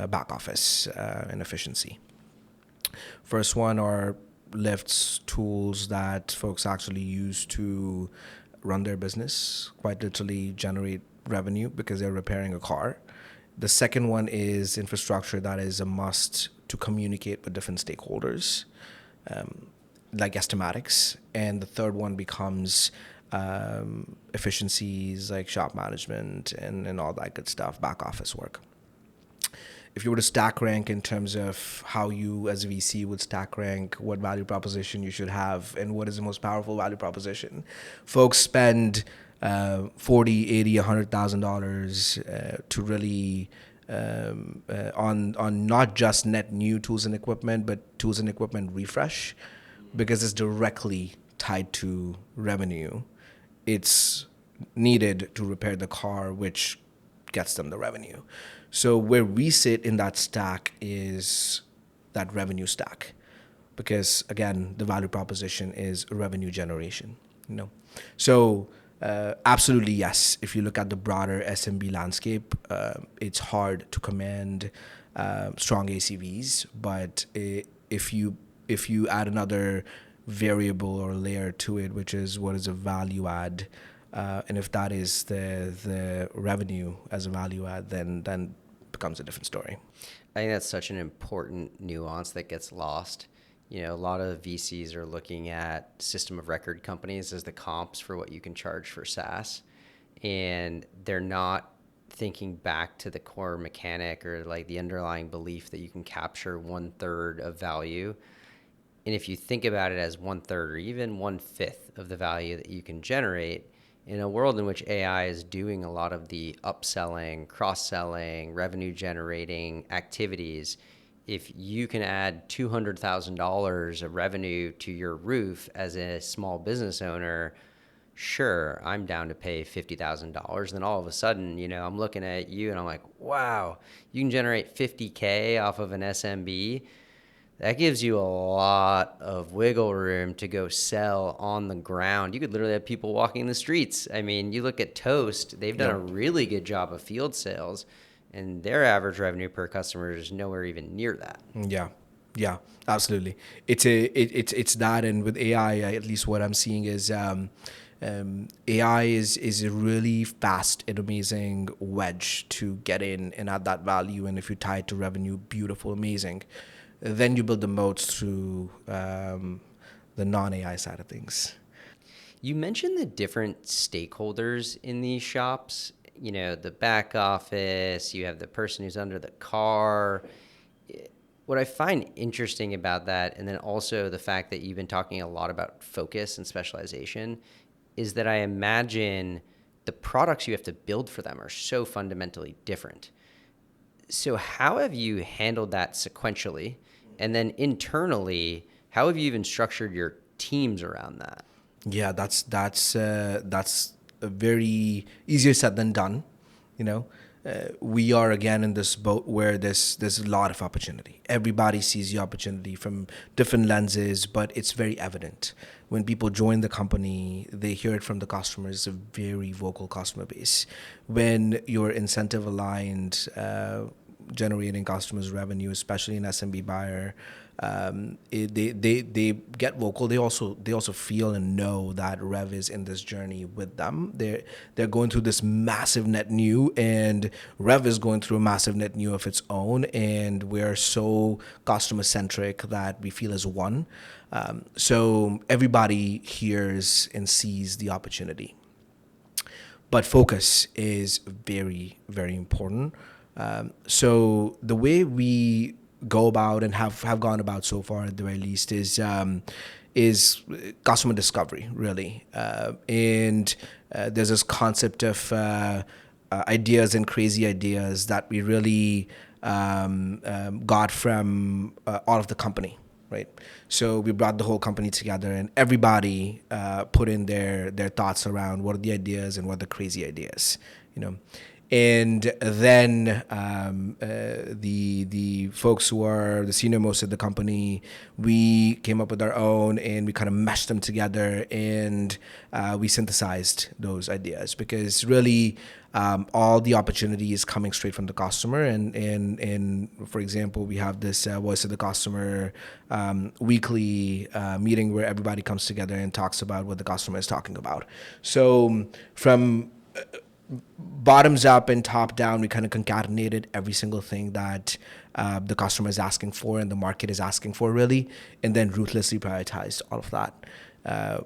back office and efficiency. First one are lifts, tools that folks actually use to run their business, quite literally generate revenue because they're repairing a car. The second one is infrastructure that is a must to communicate with different stakeholders, like estimatics. And the third one becomes efficiencies like shop management and all that good stuff, back office work. If you were to stack rank in terms of how you as a VC would stack rank what value proposition you should have and what is the most powerful value proposition, folks spend 40, 80, $100,000 to really on not just net new tools and equipment, but tools and equipment refresh, because it's directly tied to revenue. It's needed to repair the car, which gets them the revenue. So where we sit in that stack is that revenue stack, because again, the value proposition is revenue generation. So absolutely yes. If you look at the broader SMB landscape, it's hard to command strong ACVs. But if you add another variable or layer to it, which is what is a value add, and if that is the revenue as a value add, then becomes a different story. I think that's such an important nuance that gets lost. A lot of VCs are looking at system of record companies as the comps for what you can charge for SaaS, and they're not thinking back to the core mechanic or like the underlying belief that you can capture 1/3 of value. And if you think about it as 1/3 or even 1/5 of the value that you can generate in a world in which AI is doing a lot of the upselling, cross-selling, revenue generating activities, if you can add $200,000 of revenue to your roof as a small business owner, sure, I'm down to pay $50,000. Then all of a sudden, I'm looking at you and I'm like, wow, you can generate $50K off of an SMB. That gives you a lot of wiggle room to go sell on the ground. You could literally have people walking the streets. I mean, you look at Toast, they've done a really good job of field sales, and their average revenue per customer is nowhere even near that. Yeah, absolutely. It's that, and with AI, at least what I'm seeing is AI is a really fast and amazing wedge to get in and add that value. And if you tie it to revenue, beautiful, amazing. Then you build the moats through the non-AI side of things. You mentioned the different stakeholders in these shops. The back office, you have the person who's under the car. What I find interesting about that, and then also the fact that you've been talking a lot about focus and specialization, is that I imagine the products you have to build for them are so fundamentally different. So how have you handled that sequentially? And then internally, how have you even structured your teams around that? Yeah, that's a very easier said than done. You know, we are again in this boat where there's a lot of opportunity. Everybody sees the opportunity from different lenses, but it's very evident when people join the company. They hear it from the customers. It's a very vocal customer base. When you're incentive aligned, generating customers revenue, especially an SMB buyer, they get vocal. They also feel and know that Rev is in this journey with them. They're going through this massive net new, and Rev is going through a massive net new of its own. And we're so customer centric that we feel as one. So everybody hears and sees the opportunity. But focus is very, very important. So the way we go about and have gone about so far, at the very least, is customer discovery, really. And there's this concept of ideas and crazy ideas that we really got from all of the company, right? So we brought the whole company together, and everybody put in their thoughts around what are the ideas and what are the crazy ideas, you know. And then the folks who are the senior most at the company, we came up with our own, and we kind of meshed them together, and we synthesized those ideas, because really all the opportunity is coming straight from the customer. And for example, we have this voice of the customer weekly meeting where everybody comes together and talks about what the customer is talking about. So from bottoms up and top down, we kind of concatenated every single thing that the customer is asking for and the market is asking for, really, and then ruthlessly prioritized all of that.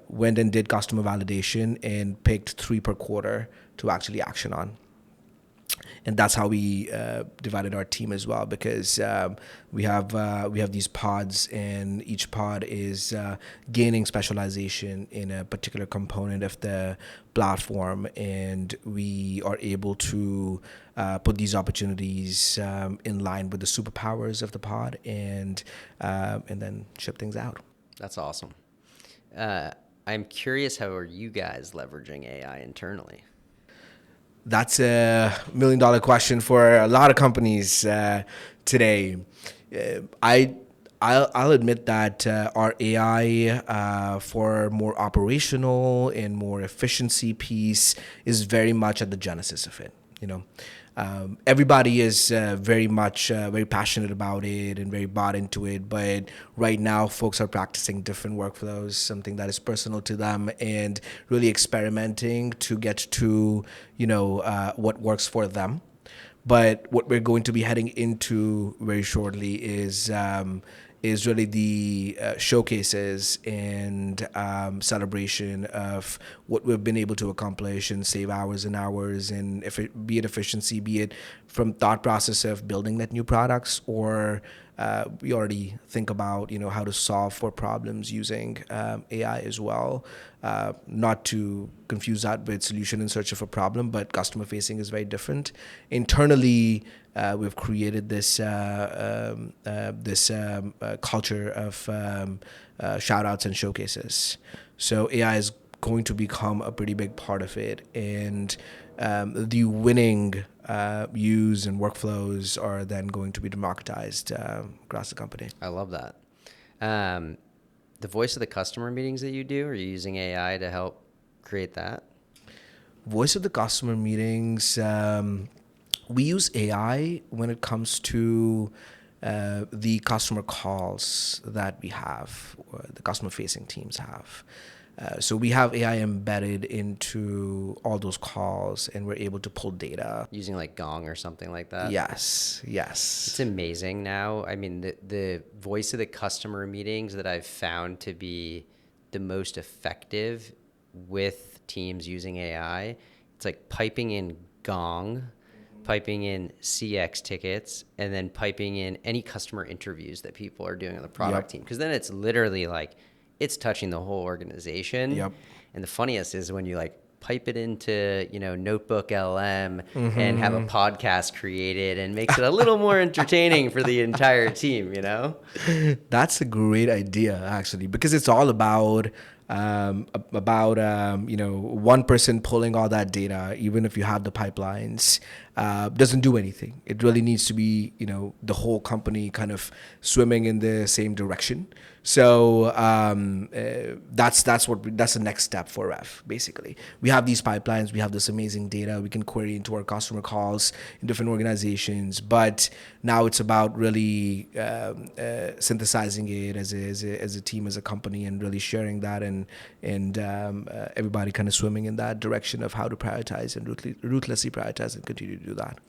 Went and did customer validation and picked 3 per quarter to actually action on. And that's how we divided our team as well, because we have these pods, and each pod is gaining specialization in a particular component of the platform, and we are able to put these opportunities in line with the superpowers of the pod, and then ship things out. That's awesome. I'm curious, how are you guys leveraging AI internally? That's $1 million question for a lot of companies today. I'll admit that our AI for more operational and more efficiency piece is very much at the genesis of it. You know, everybody is very much very passionate about it and very bought into it. But right now, folks are practicing different workflows, something that is personal to them, and really experimenting to get to what works for them. But what we're going to be heading into very shortly is really the showcases and celebration of what we've been able to accomplish and save hours and hours, and be it efficiency, be it from thought process of building net new products, or we already think about how to solve for problems using AI as well. Not to confuse that with solution in search of a problem, but customer facing is very different. Internally, we've created this culture of shout outs and showcases. So AI is going to become a pretty big part of it, and the winning use and workflows are then going to be democratized across the company. I love that. The voice of the customer meetings that you do, are you using AI to help create that? Voice of the customer meetings, we use AI when it comes to the customer calls that we have, or the customer facing teams have. So we have AI embedded into all those calls, and we're able to pull data. Using like Gong or something like that? Yes. It's amazing now. I mean, the voice of the customer meetings that I've found to be the most effective with teams using AI, it's like piping in Gong, piping in CX tickets, and then piping in any customer interviews that people are doing on the product team. Because then it's literally like, it's touching the whole organization. Yep. And the funniest is when you like pipe it into, Notebook LM and have a podcast created, and makes it a little more entertaining for the entire team. That's a great idea, actually, because it's all about one person pulling all that data. Even if you have the pipelines, doesn't do anything. It really needs to be the whole company kind of swimming in the same direction. So that's the next step for Revv. Basically, we have these pipelines, we have this amazing data we can query into our customer calls in different organizations, but now it's about really synthesizing it as a team, as a company, and really sharing that, and everybody kind of swimming in that direction of how to prioritize and ruthlessly prioritize and continue to do that.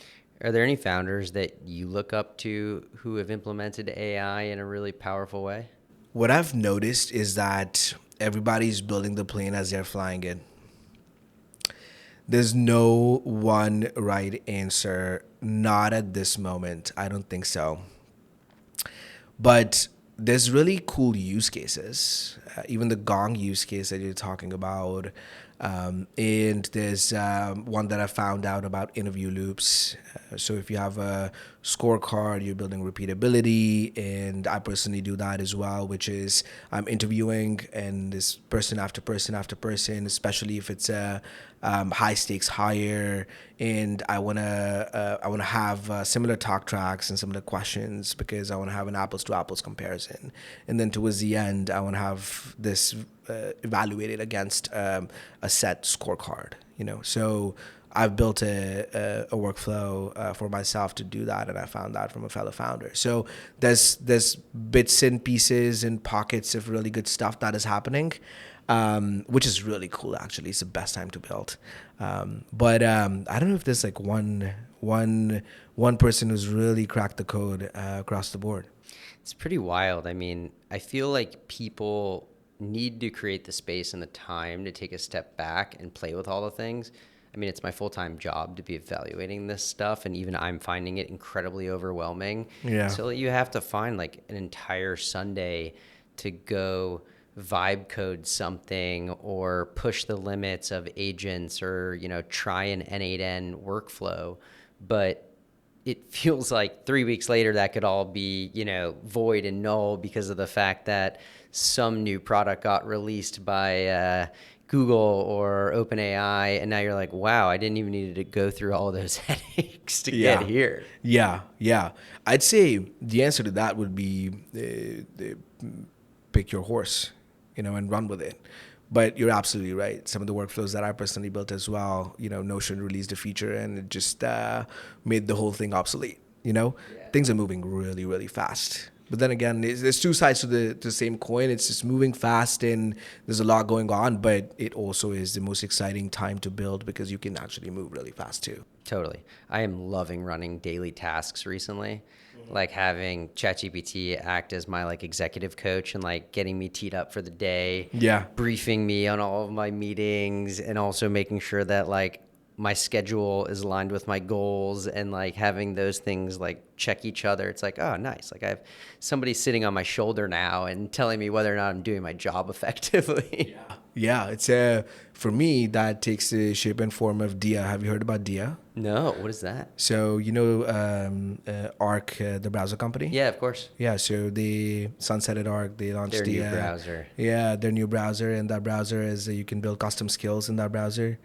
Are there any founders that you look up to who have implemented AI in a really powerful way? What I've noticed is that everybody's building the plane as they're flying it. There's no one right answer, not at this moment. I don't think so. But there's really cool use cases, even the Gong use case that you're talking about. And there's one that I found out about interview loops. So if you have a scorecard, you're building repeatability, and I personally do that as well, which is I'm interviewing and this person after person after person, especially if it's a high stakes hire, and I wanna have similar talk tracks and similar questions because I want to have an apples to apples comparison, and then towards the end I want to have this evaluated against a set scorecard. So I've built a workflow for myself to do that, and I found that from a fellow founder. So there's bits and pieces and pockets of really good stuff that is happening, which is really cool. Actually, it's the best time to build. But I don't know if there's like one person who's really cracked the code across the board. It's pretty wild. I mean, I feel like people need to create the space and the time to take a step back and play with all the things. I mean, it's my full-time job to be evaluating this stuff, and even I'm finding it incredibly overwhelming. Yeah. So you have to find like an entire Sunday to go vibe code something or push the limits of agents, or try an N8N workflow. But it feels like 3 weeks later that could all be void and null because of the fact that some new product got released by Google or OpenAI, and now you're like, wow, I didn't even need to go through all those headaches to get here. Yeah. I'd say the answer to that would be pick your horse, and run with it. But you're absolutely right. Some of the workflows that I personally built as well, Notion released a feature and it just made the whole thing obsolete. Things are moving really, really fast. But then again, there's two sides to the same coin. It's just moving fast and there's a lot going on, but it also is the most exciting time to build because you can actually move really fast too. Totally. I am loving running daily tasks recently. Like having ChatGPT act as my like executive coach and like getting me teed up for the day. Yeah. Briefing me on all of my meetings, and also making sure that like my schedule is aligned with my goals, and like having those things like check each other. It's like, oh, nice. Like I have somebody sitting on my shoulder now and telling me whether or not I'm doing my job effectively. Yeah. It's for me, that takes the shape and form of Dia. Have you heard about Dia? No, what is that? So, Arc, the browser company? Yeah, of course. Yeah, so they sunsetted Arc. They launched Their new browser. Yeah, their new browser, and that browser is you can build custom skills in that browser.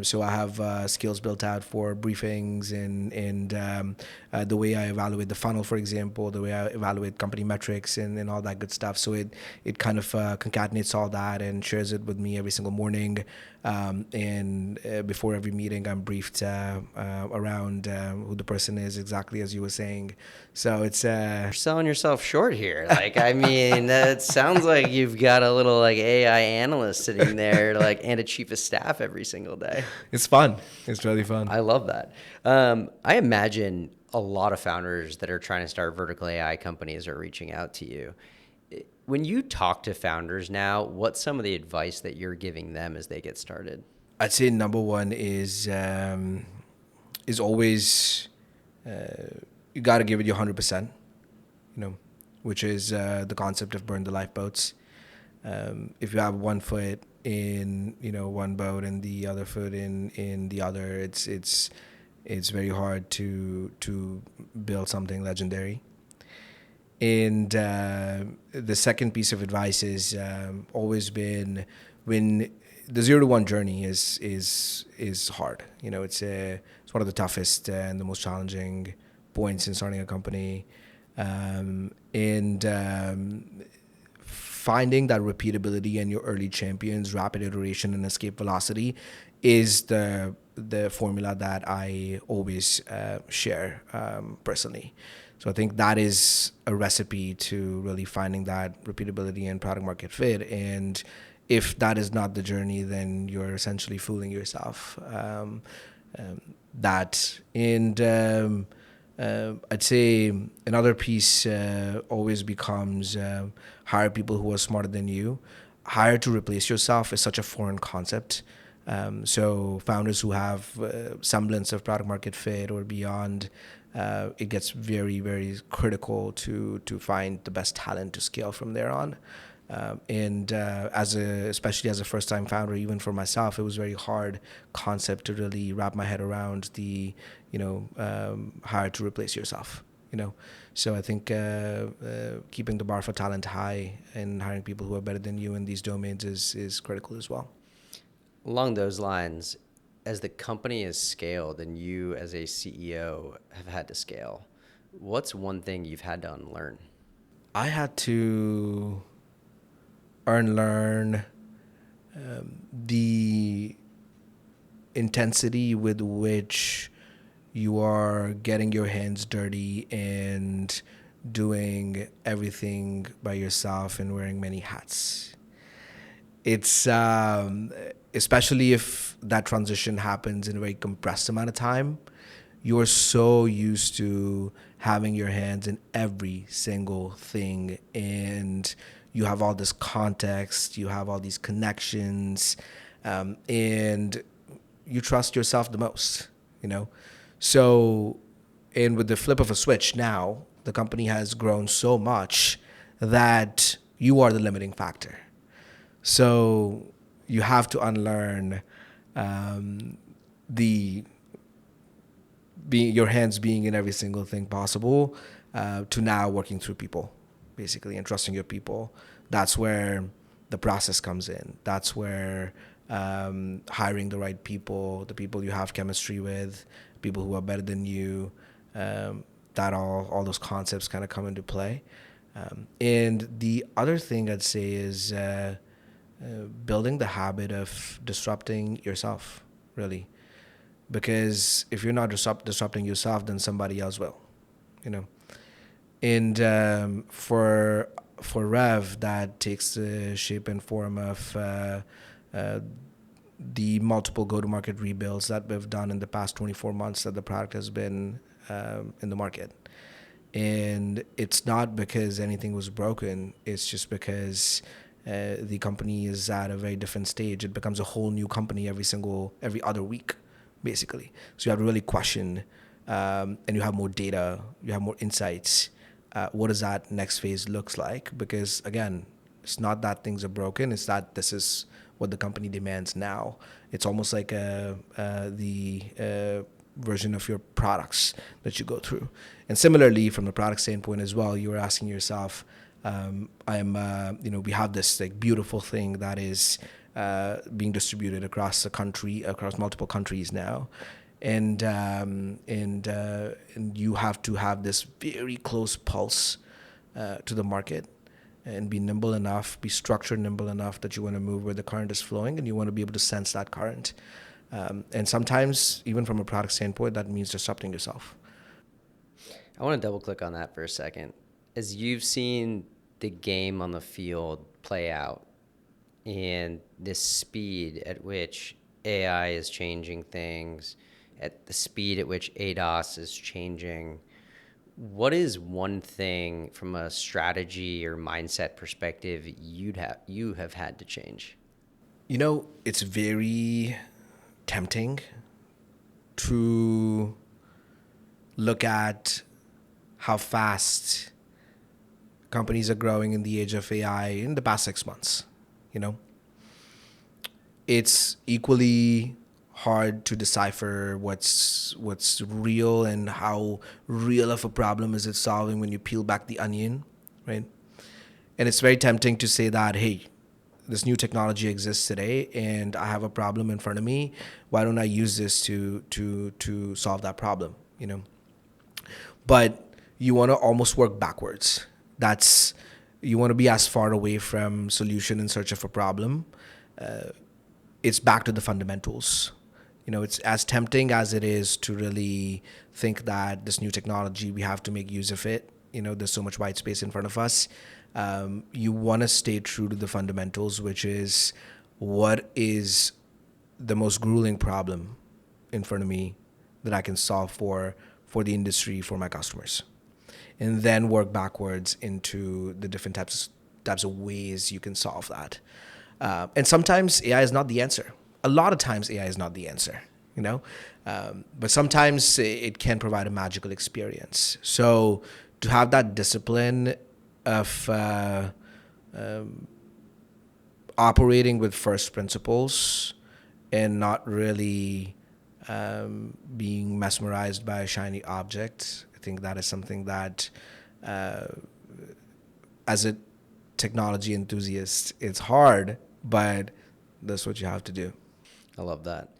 So I have skills built out for briefings and the way I evaluate the funnel, for example, the way I evaluate company metrics and all that good stuff. So it kind of concatenates all that and shares it with me every single morning. And before every meeting, I'm briefed around who the person is, exactly as you were saying. So it's You're selling yourself short here. Like, I mean, it sounds like you've got a little like AI analyst sitting there, like, and a chief of staff every single day. It's fun. It's really fun. I love that. I imagine a lot of founders that are trying to start vertical AI companies are reaching out to you. When you talk to founders now, what's some of the advice that you're giving them as they get started? I'd say number one is always you got to give it your 100%, which is the concept of burn the lifeboats. If you have one foot in one boat and the other foot in the other, it's very hard to build something legendary. And the second piece of advice is always been, when the 0 to 1 journey is hard. It's one of the toughest and the most challenging points in starting a company. And finding that repeatability and your early champions, rapid iteration, and escape velocity is the formula that I always share personally. So I think that is a recipe to really finding that repeatability and product market fit. And if that is not the journey, then you're essentially fooling yourself. That and I'd say another piece always becomes hire people who are smarter than you. Hire to replace yourself is such a foreign concept. So founders who have semblance of product market fit or beyond, it gets very, very critical to find the best talent to scale from there on. And especially as a first-time founder, even for myself, it was very hard concept to really wrap my head around the, hire to replace yourself. So I think keeping the bar for talent high and hiring people who are better than you in these domains is critical as well. Along those lines, as the company has scaled and you as a CEO have had to scale, what's one thing you've had to unlearn? I had to unlearn the intensity with which you are getting your hands dirty and doing everything by yourself and wearing many hats. It's especially if that transition happens in a very compressed amount of time. You're so used to having your hands in every single thing, and you have all this context, you have all these connections, and you trust yourself the most. So, and with the flip of a switch now, the company has grown so much that you are the limiting factor. So you have to unlearn the being your hands being in every single thing possible to now working through people, basically, and trusting your people. That's where the process comes in. That's where hiring the right people, the people you have chemistry with, people who are better than you, that all those concepts kind of come into play. And the other thing I'd say is building the habit of disrupting yourself, really. Because if you're not disrupting yourself, then somebody else will, you know. And for Rev, that takes the shape and form of the multiple go-to-market rebuilds that we've done in the past 24 months that the product has been in the market. And it's not because anything was broken. It's just because the company is at a very different stage. It becomes a whole new company every other week, basically. So you have to really question, and you have more data, you have more insights. What does that next phase looks like? Because again, it's not that things are broken. It's that this is what the company demands now. It's almost like the version of your products that you go through. And similarly, from the product standpoint as well, you were asking yourself, we have this like beautiful thing that is being distributed across the country, across multiple countries now, and you have to have this very close pulse to the market and be nimble enough, be structured nimble enough that you want to move where the current is flowing and you want to be able to sense that current. And sometimes, even from a product standpoint, that means disrupting yourself. I want to double click on that for a second. As you've seen the game on the field play out and this speed at which AI is changing things, at the speed at which ADOS is changing, what is one thing from a strategy or mindset perspective you have had to change? It's very tempting to look at how fast companies are growing in the age of AI in the past 6 months, you know? it's equally hard to decipher what's real and how real of a problem is it solving when you peel back the onion, right? And it's very tempting to say that, hey, this new technology exists today and I have a problem in front of me. Why don't I use this to solve that problem? You know? But you want to almost work backwards. That's You want to be as far away from solution in search of a problem. It's back to the fundamentals. It's as tempting as it is to really think that this new technology, we have to make use of it. There's so much white space in front of us. You want to stay true to the fundamentals, which is what is the most grueling problem in front of me that I can solve for the industry, for my customers, and then work backwards into the different types of ways you can solve that. And sometimes AI is not the answer. A lot of times AI is not the answer, but sometimes it can provide a magical experience. So to have that discipline of operating with first principles and not really being mesmerized by a shiny object, I think that is something that, as a technology enthusiast, it's hard, but that's what you have to do. I love that.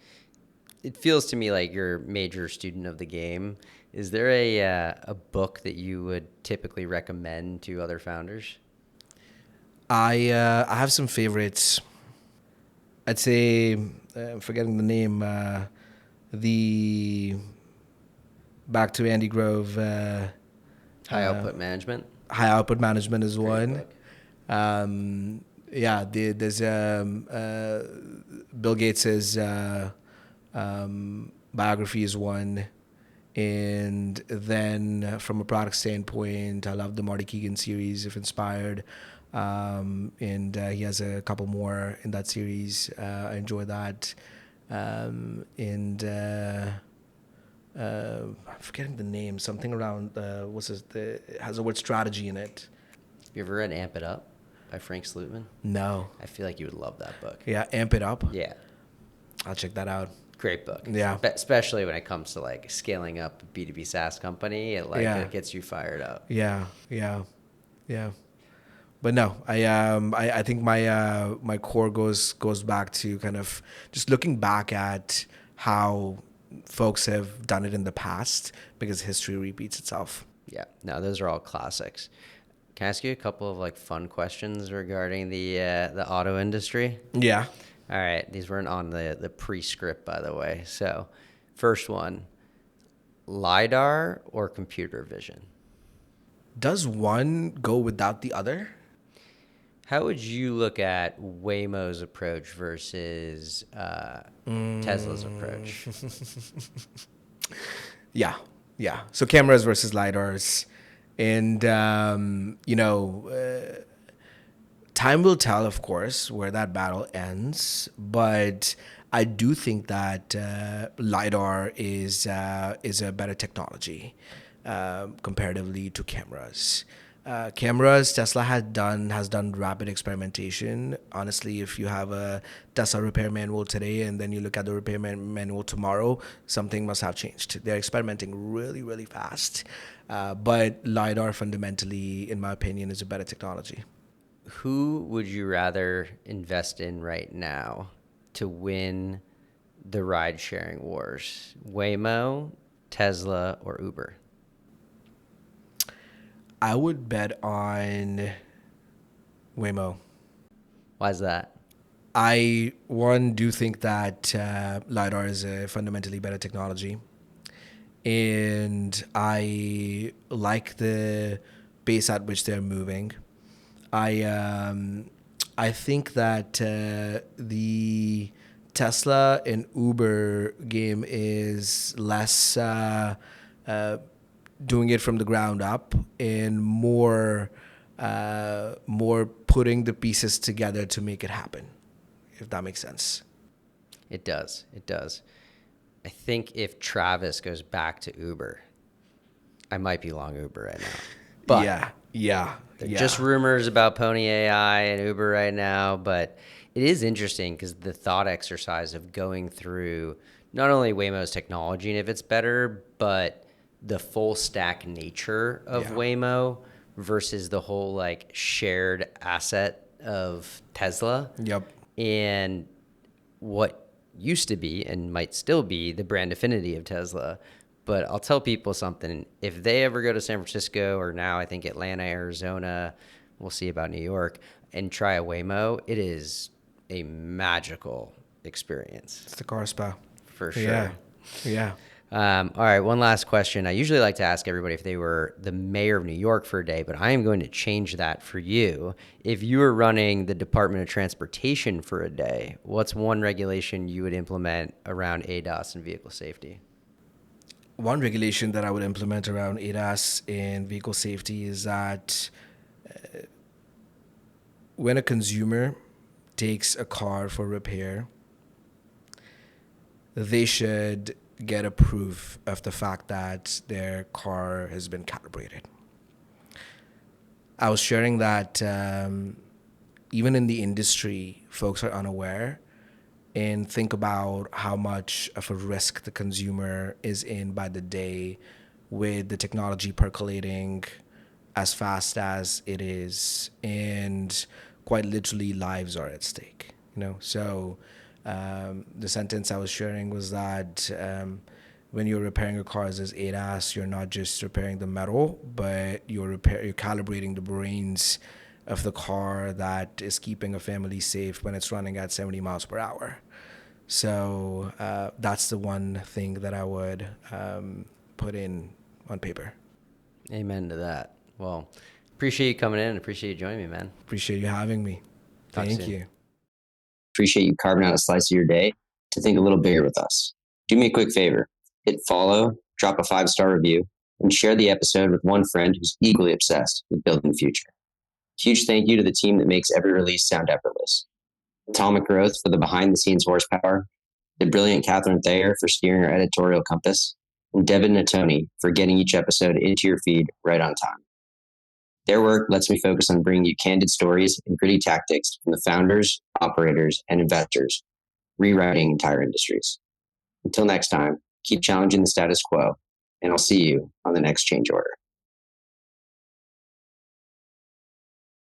It feels to me like you're a major student of the game. Is there a book that you would typically recommend to other founders? I have some favorites. I'd say, I'm forgetting the name. The Back to Andy Grove. High output management. High Output Management is Great one. book. There's Bill Gates's biography is one, and then from a product standpoint, I love the Marty Keegan series of Inspired, and he has a couple more in that series. I enjoy that, and I'm forgetting the name. Something around what's this? It has the word strategy in it. You ever read Amp It Up by Frank Slootman? No. I feel like you would love that book. Yeah, Amp It Up. Yeah, I'll check that out. great book. Yeah. Especially when it comes to like scaling up a B2B SaaS company, it gets you fired up. Yeah, yeah, yeah. But no, I think my core goes back to kind of just looking back at how folks have done it in the past, because history repeats itself. Yeah, no, those are all classics. Can I ask you a couple of like fun questions regarding the auto industry? Yeah. All right, these weren't on the pre-script, by the way. So, first one, LiDAR or computer vision? Does one go without the other? How would you look at Waymo's approach versus Tesla's approach? Yeah, yeah. So cameras versus lidars, and time will tell, of course, where that battle ends. But I do think that lidar is a better technology comparatively to cameras. Cameras, Tesla has done rapid experimentation. Honestly, if you have a Tesla repair manual today and then you look at the repair manual tomorrow, something must have changed. They're experimenting really, really fast. But LiDAR fundamentally, in my opinion, is a better technology. Who would you rather invest in right now to win the ride-sharing wars? Waymo, Tesla, or Uber? I would bet on Waymo. Why is that? I do think that LiDAR is a fundamentally better technology. And I like the pace at which they're moving. I think that the Tesla and Uber game is less doing it from the ground up and more putting the pieces together to make it happen, if that makes sense. It does. It does. I think if Travis goes back to Uber, I might be long Uber right now. But Yeah. they're just rumors about Pony AI and Uber right now, but it is interesting because the thought exercise of going through not only Waymo's technology and if it's better, but the full stack nature of Yeah. Waymo versus the whole like shared asset of Tesla Yep. and what used to be and might still be the brand affinity of Tesla. But I'll tell people something. If they ever go to San Francisco or now I think Atlanta, Arizona, we'll see about New York, and try a Waymo, it is a magical experience It's the car spa. for Yeah. sure. Yeah. All right, one last question. I usually like to ask everybody if they were the mayor of New York for a day, but I am going to change that for you. If you were running the Department of Transportation for a day, what's one regulation you would implement around ADAS and vehicle safety? One regulation that I would implement around ADAS and vehicle safety is that when a consumer takes a car for repair, they should get a proof of the fact that their car has been calibrated. I was sharing that even in the industry, folks are unaware and think about how much of a risk the consumer is in by the day with the technology percolating as fast as it is, and quite literally lives are at stake. So the sentence I was sharing was that when you're repairing a car as ADAS, you're not just repairing the metal, but you're calibrating the brains of the car that is keeping a family safe when it's running at 70 miles per hour. So that's the one thing that I would put in on paper. Amen to that. Well, appreciate you coming in and appreciate you joining me, man. Appreciate you having me. Talk Thank soon. you. Appreciate you carving out a slice of your day to think a little bigger with us. Do me a quick favor, hit follow, drop a 5-star review, and share the episode with one friend who's equally obsessed with building the future. Huge thank you to the team that makes every release sound effortless. Atomic Growth for the behind-the-scenes horsepower, the brilliant Catherine Thayer for steering our editorial compass, and Devin Natoni for getting each episode into your feed right on time. Their work lets me focus on bringing you candid stories and gritty tactics from the founders, operators, and investors rewriting entire industries. Until next time, keep challenging the status quo, and I'll see you on the next change order.